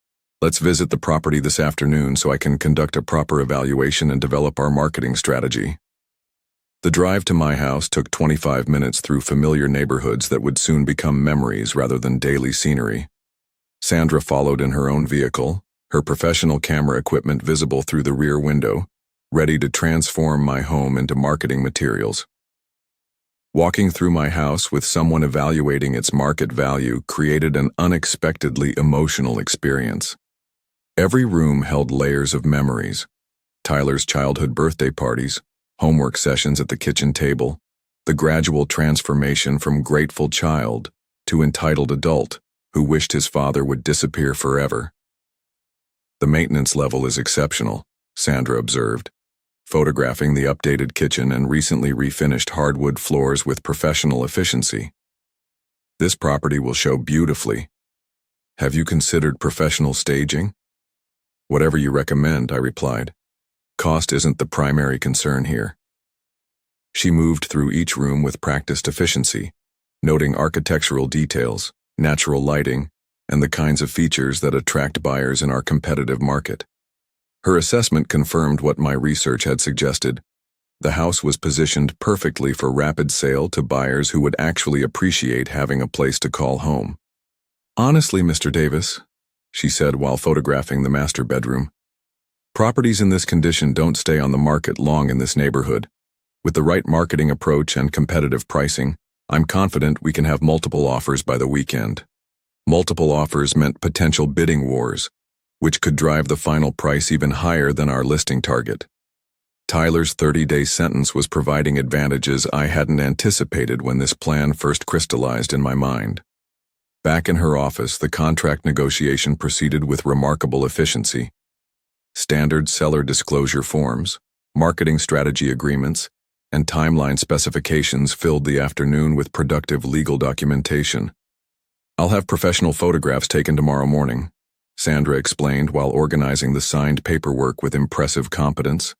Let's visit the property this afternoon so I can conduct a proper evaluation and develop our marketing strategy." The drive to my house took 25 minutes through familiar neighborhoods that would soon become memories rather than daily scenery. Sandra followed in her own vehicle, her professional camera equipment visible through the rear window, ready to transform my home into marketing materials. Walking through my house with someone evaluating its market value created an unexpectedly emotional experience. Every room held layers of memories: Tyler's childhood birthday parties, homework sessions at the kitchen table, the gradual transformation from grateful child to entitled adult who wished his father would disappear forever. "The maintenance level is exceptional," Sandra observed, photographing the updated kitchen and recently refinished hardwood floors with professional efficiency. "This property will show beautifully." Have you considered professional staging? Whatever you recommend, I replied. Cost isn't the primary concern here. She moved through each room with practiced efficiency, noting architectural details, natural lighting, and the kinds of features that attract buyers in our competitive market. Her assessment confirmed what my research had suggested. The house was positioned perfectly for rapid sale to buyers who would actually appreciate having a place to call home. Honestly, Mr. Davis, she said while photographing the master bedroom, properties in this condition don't stay on the market long in this neighborhood. With the right marketing approach and competitive pricing, I'm confident we can have multiple offers by the weekend. Multiple offers meant potential bidding wars, which could drive the final price even higher than our listing target. Tyler's 30-day sentence was providing advantages I hadn't anticipated when this plan first crystallized in my mind. Back in her office, the contract negotiation proceeded with remarkable efficiency. Standard seller disclosure forms, marketing strategy agreements, and timeline specifications filled the afternoon with productive legal documentation. I'll have professional photographs taken tomorrow morning, Sandra explained while organizing the signed paperwork with impressive competence.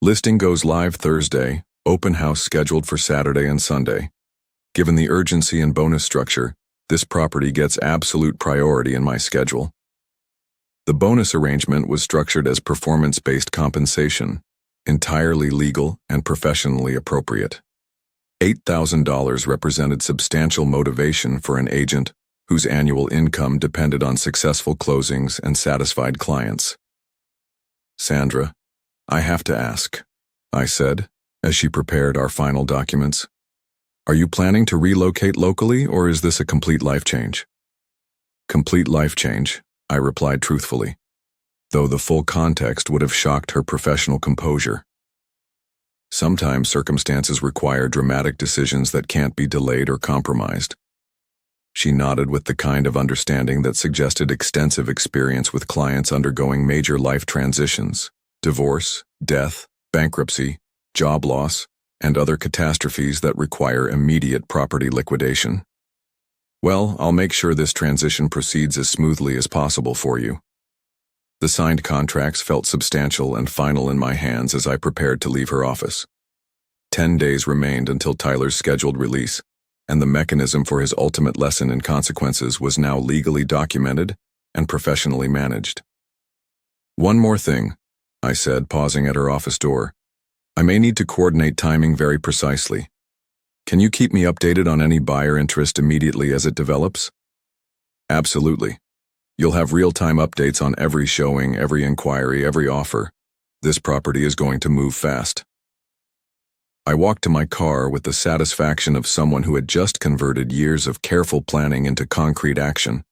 Listing goes live Thursday, open house scheduled for Saturday and Sunday. Given the urgency and bonus structure, this property gets absolute priority in my schedule. The bonus arrangement was structured as performance-based compensation, entirely legal and professionally appropriate. $8,000 represented substantial motivation for an agent whose annual income depended on successful closings and satisfied clients. Sandra, I have to ask, I said, as she prepared our final documents. Are you planning to relocate locally, or is this a complete life change? Complete life change, I replied truthfully, though the full context would have shocked her professional composure. Sometimes circumstances require dramatic decisions that can't be delayed or compromised. She nodded with the kind of understanding that suggested extensive experience with clients undergoing major life transitions. Divorce, death, bankruptcy, job loss, and other catastrophes that require immediate property liquidation. Well, I'll make sure this transition proceeds as smoothly as possible for you. The signed contracts felt substantial and final in my hands as I prepared to leave her office. 10 days remained until Tyler's scheduled release, and the mechanism for his ultimate lesson in consequences was now legally documented and professionally managed. One more thing, I said, pausing at her office door. I may need to coordinate timing very precisely. Can you keep me updated on any buyer interest immediately as it develops? Absolutely. You'll have real-time updates on every showing, every inquiry, every offer. This property is going to move fast. I walked to my car with the satisfaction of someone who had just converted years of careful planning into concrete action.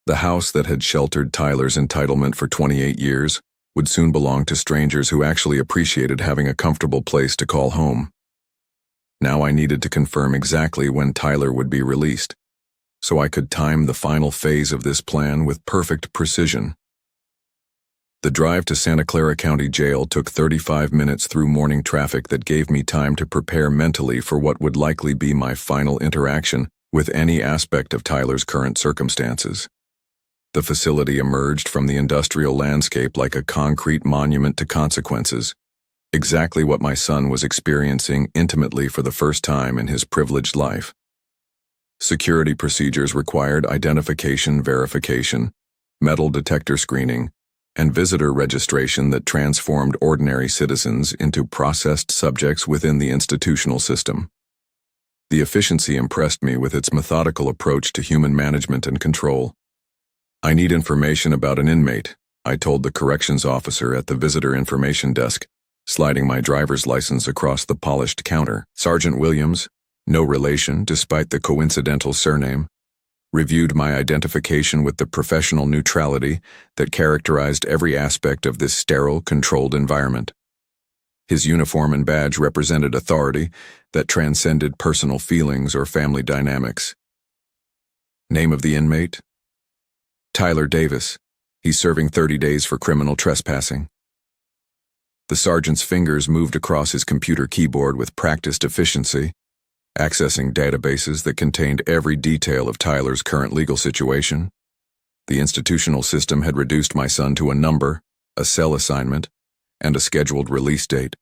The house that had sheltered Tyler's entitlement for 28 years would soon belong to strangers who actually appreciated having a comfortable place to call home. Now I needed to confirm exactly when Tyler would be released, so I could time the final phase of this plan with perfect precision. The drive to Santa Clara County Jail took 35 minutes through morning traffic that gave me time to prepare mentally for what would likely be my final interaction with any aspect of Tyler's current circumstances. The facility emerged from the industrial landscape like a concrete monument to consequences, exactly what my son was experiencing intimately for the first time in his privileged life. Security procedures required identification verification, metal detector screening, and visitor registration that transformed ordinary citizens into processed subjects within the institutional system. The efficiency impressed me with its methodical approach to human management and control. I need information about an inmate, I told the corrections officer at the visitor information desk, sliding my driver's license across the polished counter. Sergeant Williams, no relation despite the coincidental surname, reviewed my identification with the professional neutrality that characterized every aspect of this sterile, controlled environment. His uniform and badge represented authority that transcended personal feelings or family dynamics. Name of the inmate? Tyler Davis. He's serving 30 days for criminal trespassing. The sergeant's fingers moved across his computer keyboard with practiced efficiency, accessing databases that contained every detail of Tyler's current legal situation. The institutional system had reduced my son to a number, a cell assignment, and a scheduled release date.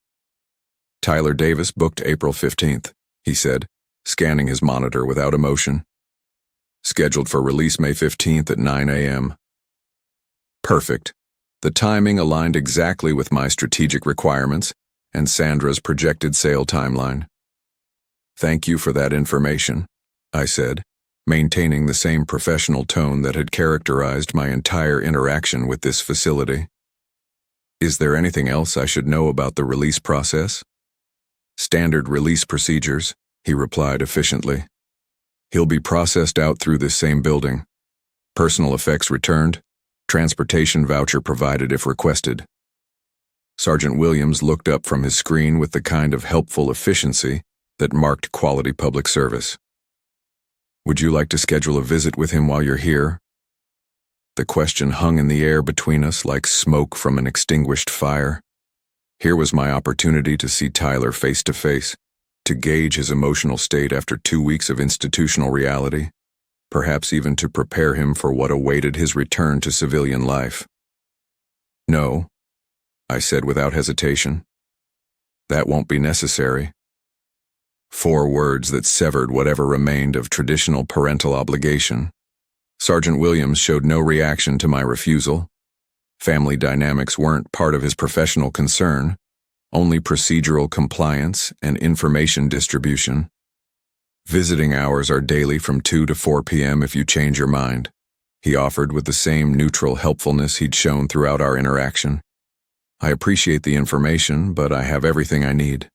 Tyler Davis booked April 15th, he said, scanning his monitor without emotion. Scheduled for release May 15th at 9 a.m. Perfect. The timing aligned exactly with my strategic requirements and Sandra's projected sale timeline. Thank you for that information, I said, maintaining the same professional tone that had characterized my entire interaction with this facility. Is there anything else I should know about the release process? Standard release procedures, he replied efficiently. He'll be processed out through this same building. Personal effects returned, transportation voucher provided if requested. Sergeant Williams looked up from his screen with the kind of helpful efficiency that marked quality public service. Would you like to schedule a visit with him while you're here? The question hung in the air between us like smoke from an extinguished fire. Here was my opportunity to see Tyler face to face, to gauge his emotional state after 2 weeks of institutional reality, perhaps even to prepare him for what awaited his return to civilian life. No, I said without hesitation. That won't be necessary. 4 words that severed whatever remained of traditional parental obligation. Sergeant Williams showed no reaction to my refusal. Family dynamics weren't part of his professional concern, only procedural compliance and information distribution. Visiting hours are daily from 2 to 4 p.m. if you change your mind, he offered with the same neutral helpfulness he'd shown throughout our interaction. I appreciate the information, but I have everything I need.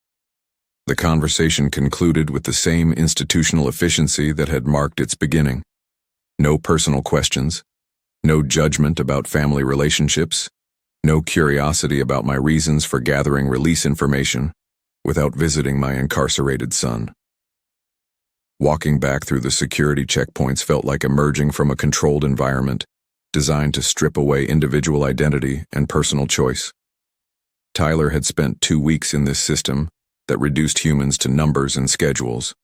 The conversation concluded with the same institutional efficiency that had marked its beginning. No personal questions, no judgment about family relationships, no curiosity about my reasons for gathering release information without visiting my incarcerated son. Walking back through the security checkpoints felt like emerging from a controlled environment designed to strip away individual identity and personal choice. Tyler had spent 2 weeks in this system that reduced humans to numbers and schedules,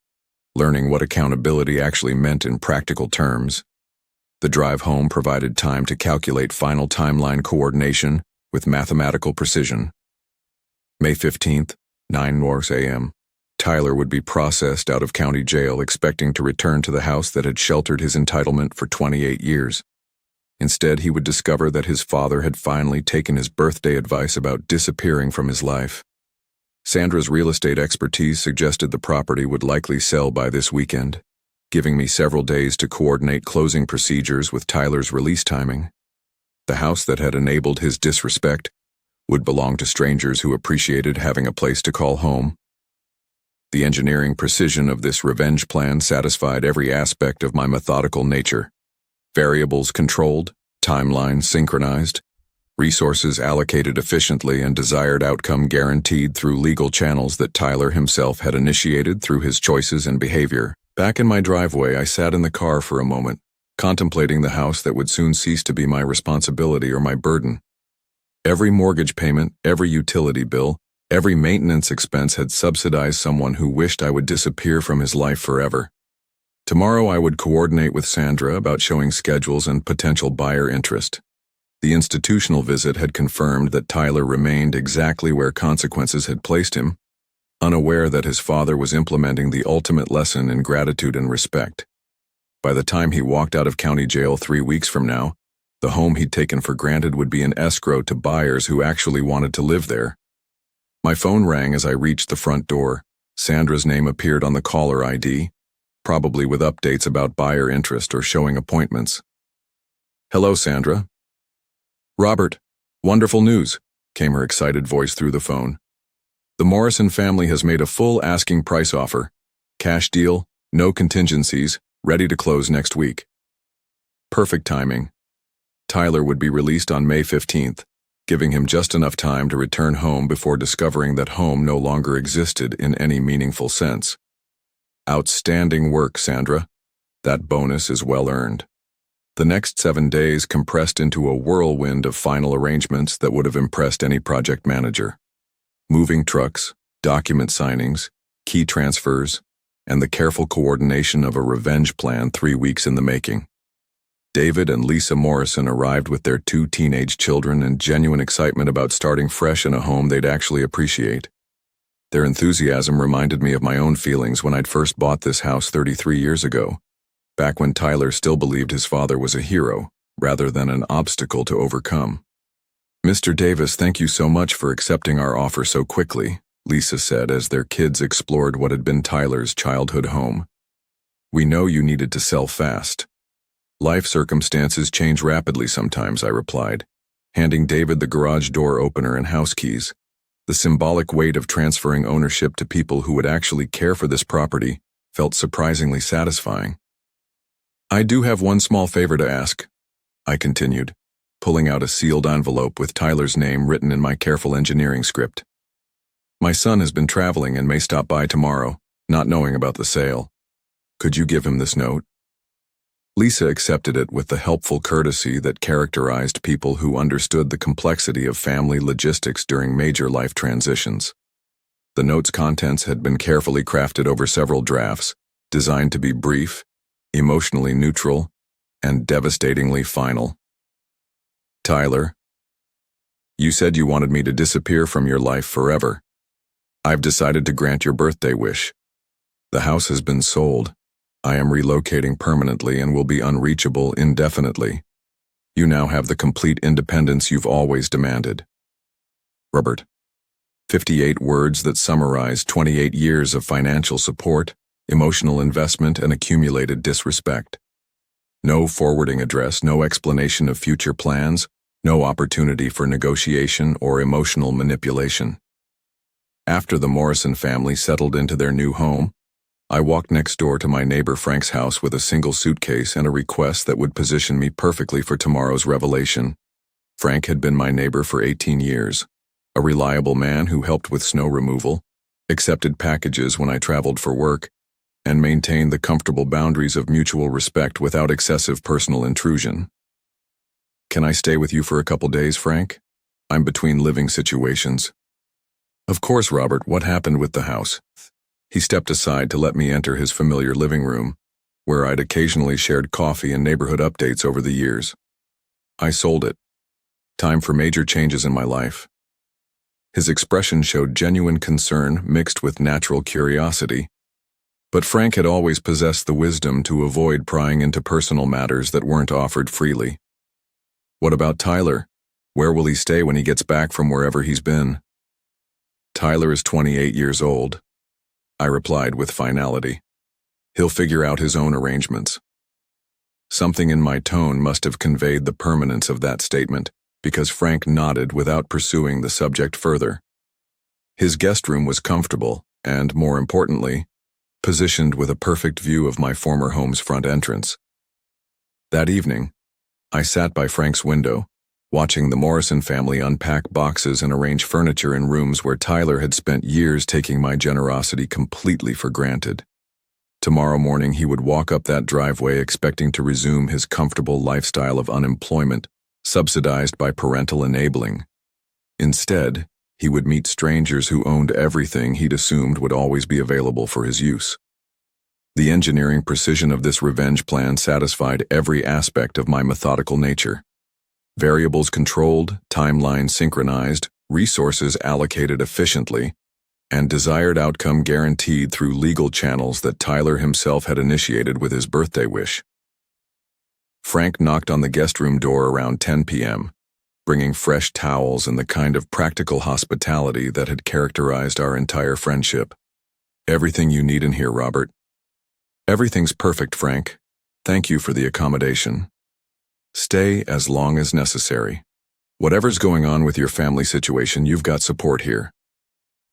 learning what accountability actually meant in practical terms. The drive home provided time to calculate final timeline coordination with mathematical precision. May 15th, 9 a.m. Tyler would be processed out of county jail, expecting to return to the house that had sheltered his entitlement for 28 years. Instead, he would discover that his father had finally taken his birthday advice about disappearing from his life. Sandra's real estate expertise suggested the property would likely sell by this weekend, giving me several days to coordinate closing procedures with Tyler's release timing. The house that had enabled his disrespect would belong to strangers who appreciated having a place to call home. The engineering precision of this revenge plan satisfied every aspect of my methodical nature. Variables controlled, timelines synchronized, resources allocated efficiently, and desired outcome guaranteed through legal channels that Tyler himself had initiated through his choices and behavior. Back in my driveway, I sat in the car for a moment, contemplating the house that would soon cease to be my responsibility or my burden. Every mortgage payment, every utility bill, every maintenance expense had subsidized someone who wished I would disappear from his life forever. Tomorrow I would coordinate with Sandra about showing schedules and potential buyer interest. The institutional visit had confirmed that Tyler remained exactly where consequences had placed him, unaware that his father was implementing the ultimate lesson in gratitude and respect. By the time he walked out of county jail 3 weeks from now, the home he'd taken for granted would be an escrow to buyers who actually wanted to live there. My phone rang as I reached the front door. Sandra's name appeared on the caller ID, probably with updates about buyer interest or showing appointments. Hello, Sandra. Robert, wonderful news, came her excited voice through the phone. The Morrison family has made a full asking price offer. Cash deal, no contingencies, ready to close next week. Perfect timing. Tyler would be released on May 15th, giving him just enough time to return home before discovering that home no longer existed in any meaningful sense. Outstanding work, Sandra. That bonus is well earned. The next 7 days compressed into a whirlwind of final arrangements that would have impressed any project manager. Moving trucks, document signings, key transfers, and the careful coordination of a revenge plan 3 weeks in the making. David and Lisa Morrison arrived with their 2 teenage children and genuine excitement about starting fresh in a home they'd actually appreciate. Their enthusiasm reminded me of my own feelings when I'd first bought this house 33 years ago, back when Tyler still believed his father was a hero, rather than an obstacle to overcome. "Mr. Davis, thank you so much for accepting our offer so quickly," Lisa said as their kids explored what had been Tyler's childhood home. "We know you needed to sell fast." "Life circumstances change rapidly sometimes," I replied, handing David the garage door opener and house keys. The symbolic weight of transferring ownership to people who would actually care for this property felt surprisingly satisfying. "I do have one small favor to ask," I continued, pulling out a sealed envelope with Tyler's name written in my careful engineering script. "My son has been traveling and may stop by tomorrow, not knowing about the sale. Could you give him this note?" Lisa accepted it with the helpful courtesy that characterized people who understood the complexity of family logistics during major life transitions. The note's contents had been carefully crafted over several drafts, designed to be brief, emotionally neutral, and devastatingly final. "Tyler, you said you wanted me to disappear from your life forever. I've decided to grant your birthday wish. The house has been sold. I am relocating permanently and will be unreachable indefinitely. You now have the complete independence you've always demanded. Robert." 58 words that summarize 28 years of financial support, emotional investment, and accumulated disrespect. No forwarding address, no explanation of future plans, no opportunity for negotiation or emotional manipulation. After the Morrison family settled into their new home, I walked next door to my neighbor Frank's house with a single suitcase and a request that would position me perfectly for tomorrow's revelation. Frank had been my neighbor for 18 years, a reliable man who helped with snow removal, accepted packages when I traveled for work, and maintained the comfortable boundaries of mutual respect without excessive personal intrusion. "Can I stay with you for a couple days, Frank? I'm between living situations." "Of course, Robert. What happened with the house?" He stepped aside to let me enter his familiar living room, where I'd occasionally shared coffee and neighborhood updates over the years. "I sold it. Time for major changes in my life." His expression showed genuine concern mixed with natural curiosity, but Frank had always possessed the wisdom to avoid prying into personal matters that weren't offered freely. "What about Tyler? Where will he stay when he gets back from wherever he's been?" "Tyler is 28 years old," I replied with finality. "He'll figure out his own arrangements." Something in my tone must have conveyed the permanence of that statement, because Frank nodded without pursuing the subject further. His guest room was comfortable and, more importantly, positioned with a perfect view of my former home's front entrance. That evening, I sat by Frank's window, watching the Morrison family unpack boxes and arrange furniture in rooms where Tyler had spent years taking my generosity completely for granted. Tomorrow morning he would walk up that driveway expecting to resume his comfortable lifestyle of unemployment, subsidized by parental enabling. Instead, he would meet strangers who owned everything he'd assumed would always be available for his use. The engineering precision of this revenge plan satisfied every aspect of my methodical nature. Variables controlled, timelines synchronized, resources allocated efficiently, and desired outcome guaranteed through legal channels that Tyler himself had initiated with his birthday wish. Frank knocked on the guest room door around 10 p.m., bringing fresh towels and the kind of practical hospitality that had characterized our entire friendship. "Everything you need in here, Robert." "Everything's perfect, Frank. Thank you for the accommodation. Stay as long as necessary. Whatever's going on with your family situation, you've got support here."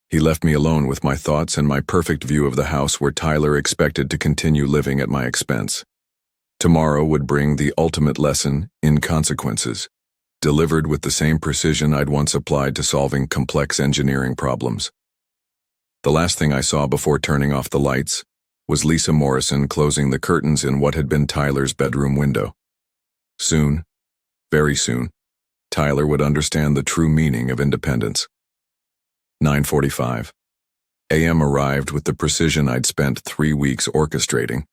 He left me alone with my thoughts and my perfect view of the house where Tyler expected to continue living at my expense. Tomorrow would bring the ultimate lesson in consequences, delivered with the same precision I'd once applied to solving complex engineering problems. The last thing I saw before turning off the lights was Lisa Morrison closing the curtains in what had been Tyler's bedroom window. Soon, very soon, Tyler would understand the true meaning of independence. 9:45 a.m. arrived with the precision I'd spent 3 weeks orchestrating.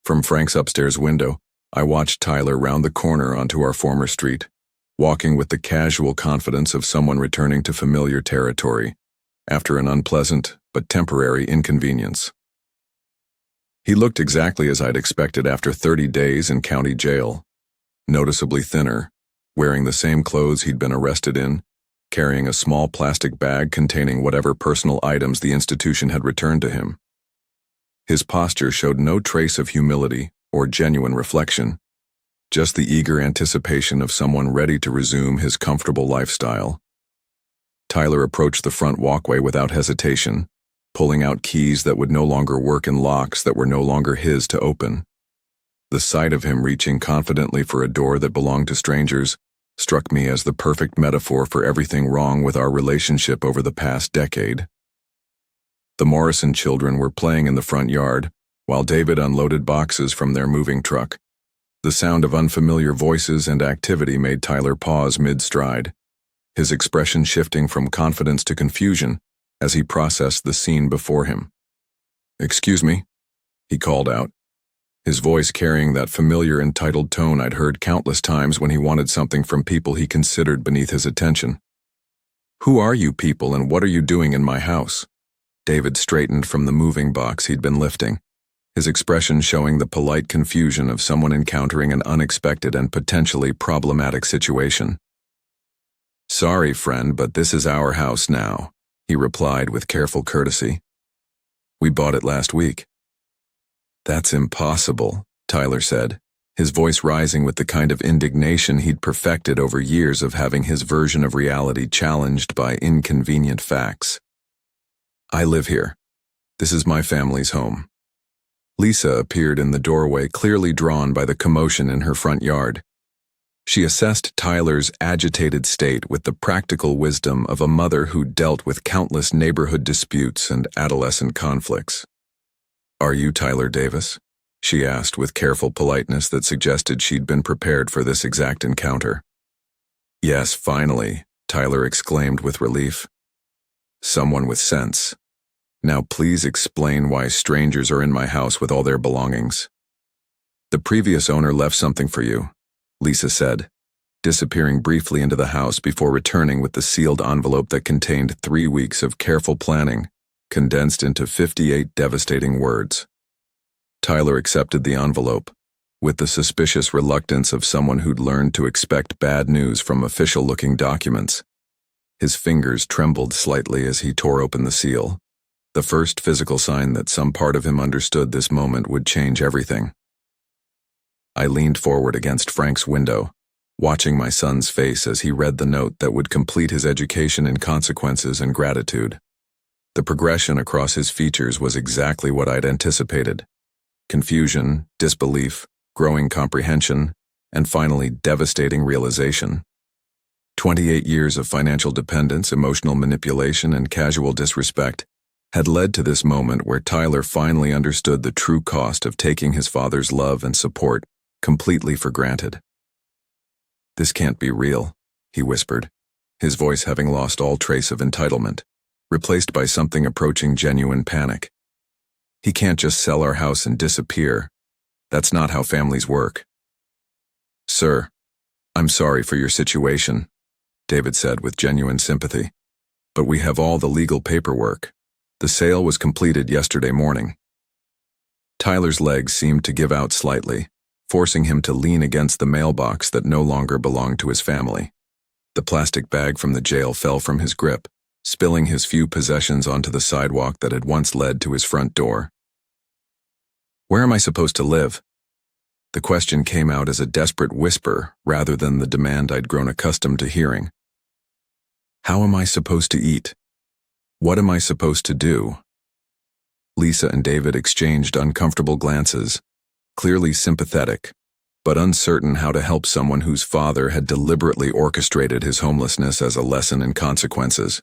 From Frank's upstairs window, I watched Tyler round the corner onto our former street, walking with the casual confidence of someone returning to familiar territory after an unpleasant but temporary inconvenience. He looked exactly as I'd expected after 30 days in county jail, noticeably thinner, wearing the same clothes he'd been arrested in, carrying a small plastic bag containing whatever personal items the institution had returned to him. His posture showed no trace of humility or genuine reflection, just the eager anticipation of someone ready to resume his comfortable lifestyle. Tyler approached the front walkway without hesitation, pulling out keys that would no longer work in locks that were no longer his to open. The sight of him reaching confidently for a door that belonged to strangers struck me as the perfect metaphor for everything wrong with our relationship over the past decade. The Morrison children were playing in the front yard, while David unloaded boxes from their moving truck. The sound of unfamiliar voices and activity made Tyler pause mid-stride, his expression shifting from confidence to confusion as he processed the scene before him. "Excuse me," he called out, his voice carrying that familiar entitled tone I'd heard countless times when he wanted something from people he considered beneath his attention. "Who are you people and what are you doing in my house?" David straightened from the moving box he'd been lifting, his expression showing the polite confusion of someone encountering an unexpected and potentially problematic situation. "Sorry, friend, but this is our house now," he replied with careful courtesy. "We bought it last week." "That's impossible," Tyler said, his voice rising with the kind of indignation he'd perfected over years of having his version of reality challenged by inconvenient facts. "I live here. This is my family's home." Lisa appeared in the doorway, clearly drawn by the commotion in her front yard. She assessed Tyler's agitated state with the practical wisdom of a mother who dealt with countless neighborhood disputes and adolescent conflicts. "Are you Tyler Davis?" she asked with careful politeness that suggested she'd been prepared for this exact encounter. "Yes, finally," Tyler exclaimed with relief. "Someone with sense. Now please explain why strangers are in my house with all their belongings." "The previous owner left something for you," Lisa said, disappearing briefly into the house before returning with the sealed envelope that contained 3 weeks of careful planning, condensed into 58 devastating words. Tyler accepted the envelope, with the suspicious reluctance of someone who'd learned to expect bad news from official-looking documents. His fingers trembled slightly as he tore open the seal, the first physical sign that some part of him understood this moment would change everything. I leaned forward against Frank's window, watching my son's face as he read the note that would complete his education in consequences and gratitude. The progression across his features was exactly what I'd anticipated: confusion, disbelief, growing comprehension, and finally devastating realization. 28 years of financial dependence, emotional manipulation, and casual disrespect had led to this moment where Tyler finally understood the true cost of taking his father's love and support completely for granted. "This can't be real," he whispered, his voice having lost all trace of entitlement, replaced by something approaching genuine panic. "He can't just sell our house and disappear. That's not how families work." "Sir, I'm sorry for your situation," David said with genuine sympathy, "but we have all the legal paperwork. The sale was completed yesterday morning." Tyler's legs seemed to give out slightly, forcing him to lean against the mailbox that no longer belonged to his family. The plastic bag from the jail fell from his grip, spilling his few possessions onto the sidewalk that had once led to his front door. "Where am I supposed to live?" The question came out as a desperate whisper rather than the demand I'd grown accustomed to hearing. "How am I supposed to eat? What am I supposed to do?" Lisa and David exchanged uncomfortable glances, clearly sympathetic, but uncertain how to help someone whose father had deliberately orchestrated his homelessness as a lesson in consequences.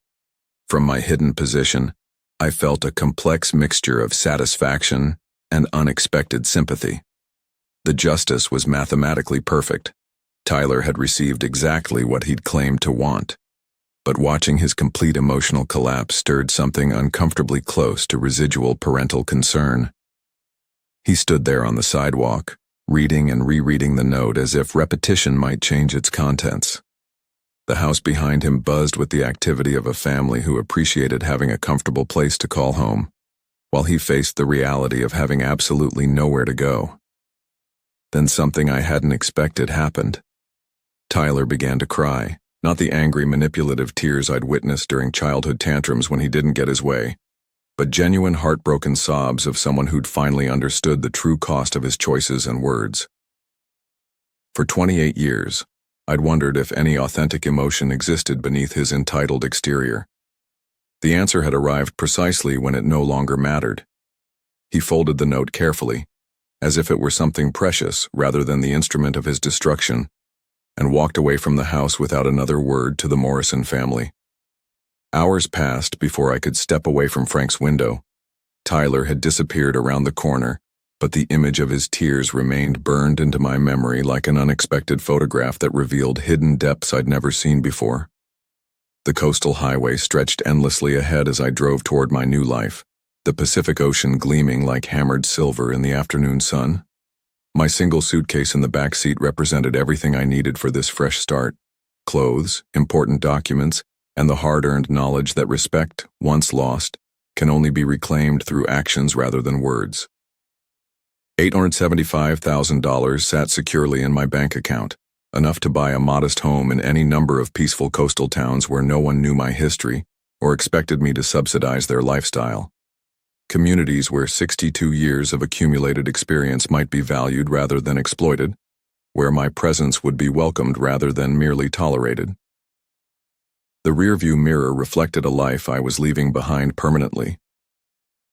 From my hidden position, I felt a complex mixture of satisfaction and unexpected sympathy. The justice was mathematically perfect. Tyler had received exactly what he'd claimed to want. But watching his complete emotional collapse stirred something uncomfortably close to residual parental concern. He stood there on the sidewalk, reading and rereading the note as if repetition might change its contents. The house behind him buzzed with the activity of a family who appreciated having a comfortable place to call home, while he faced the reality of having absolutely nowhere to go. Then something I hadn't expected happened. Tyler began to cry, not the angry, manipulative tears I'd witnessed during childhood tantrums when he didn't get his way, but genuine heartbroken sobs of someone who'd finally understood the true cost of his choices and words. For 28 years, I'd wondered if any authentic emotion existed beneath his entitled exterior. The answer had arrived precisely when it no longer mattered. He folded the note carefully, as if it were something precious rather than the instrument of his destruction, and walked away from the house without another word to the Morrison family. Hours passed before I could step away from Frank's window. Tyler had disappeared around the corner, but the image of his tears remained burned into my memory like an unexpected photograph that revealed hidden depths I'd never seen before. The coastal highway stretched endlessly ahead as I drove toward my new life, the Pacific Ocean gleaming like hammered silver in the afternoon sun. My single suitcase in the back seat represented everything I needed for this fresh start: clothes, important documents, and the hard-earned knowledge that respect, once lost, can only be reclaimed through actions rather than words. $875,000 sat securely in my bank account, enough to buy a modest home in any number of peaceful coastal towns where no one knew my history or expected me to subsidize their lifestyle. Communities where 62 years of accumulated experience might be valued rather than exploited, where my presence would be welcomed rather than merely tolerated. The rearview mirror reflected a life I was leaving behind permanently.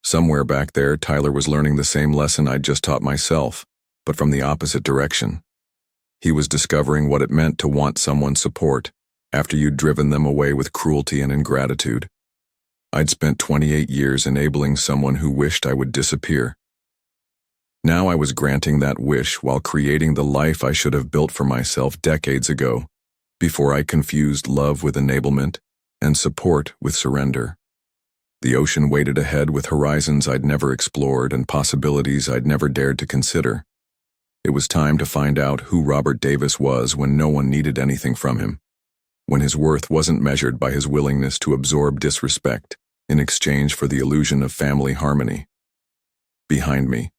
Somewhere back there, Tyler was learning the same lesson I'd just taught myself, but from the opposite direction. He was discovering what it meant to want someone's support after you'd driven them away with cruelty and ingratitude. I'd spent 28 years enabling someone who wished I would disappear. Now I was granting that wish while creating the life I should have built for myself decades ago, before I confused love with enablement and support with surrender. The ocean waited ahead with horizons I'd never explored and possibilities I'd never dared to consider. It was time to find out who Robert Davis was when no one needed anything from him, when his worth wasn't measured by his willingness to absorb disrespect in exchange for the illusion of family harmony. Behind me,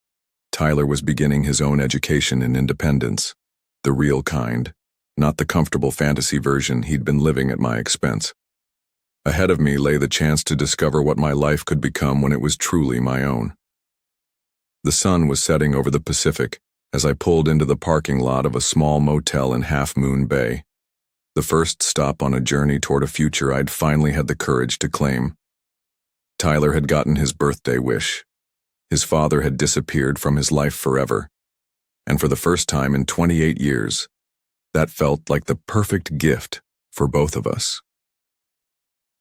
Tyler was beginning his own education in independence, the real kind, not the comfortable fantasy version he'd been living at my expense. Ahead of me lay the chance to discover what my life could become when it was truly my own. The sun was setting over the Pacific as I pulled into the parking lot of a small motel in Half Moon Bay, the first stop on a journey toward a future I'd finally had the courage to claim. Tyler had gotten his birthday wish. His father had disappeared from his life forever, and for the first time in 28 years, that felt like the perfect gift for both of us.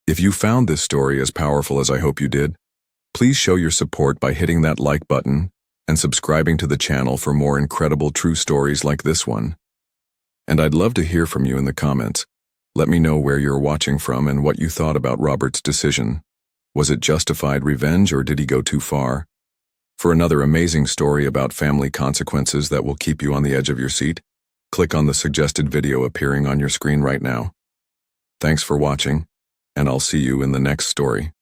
If you found this story as powerful as I hope you did, please show your support by hitting that like button and subscribing to the channel for more incredible true stories like this one. And I'd love to hear from you in the comments. Let me know where you're watching from and what you thought about Robert's decision. Was it justified revenge or did he go too far? For another amazing story about family consequences that will keep you on the edge of your seat, click on the suggested video appearing on your screen right now. Thanks for watching, and I'll see you in the next story.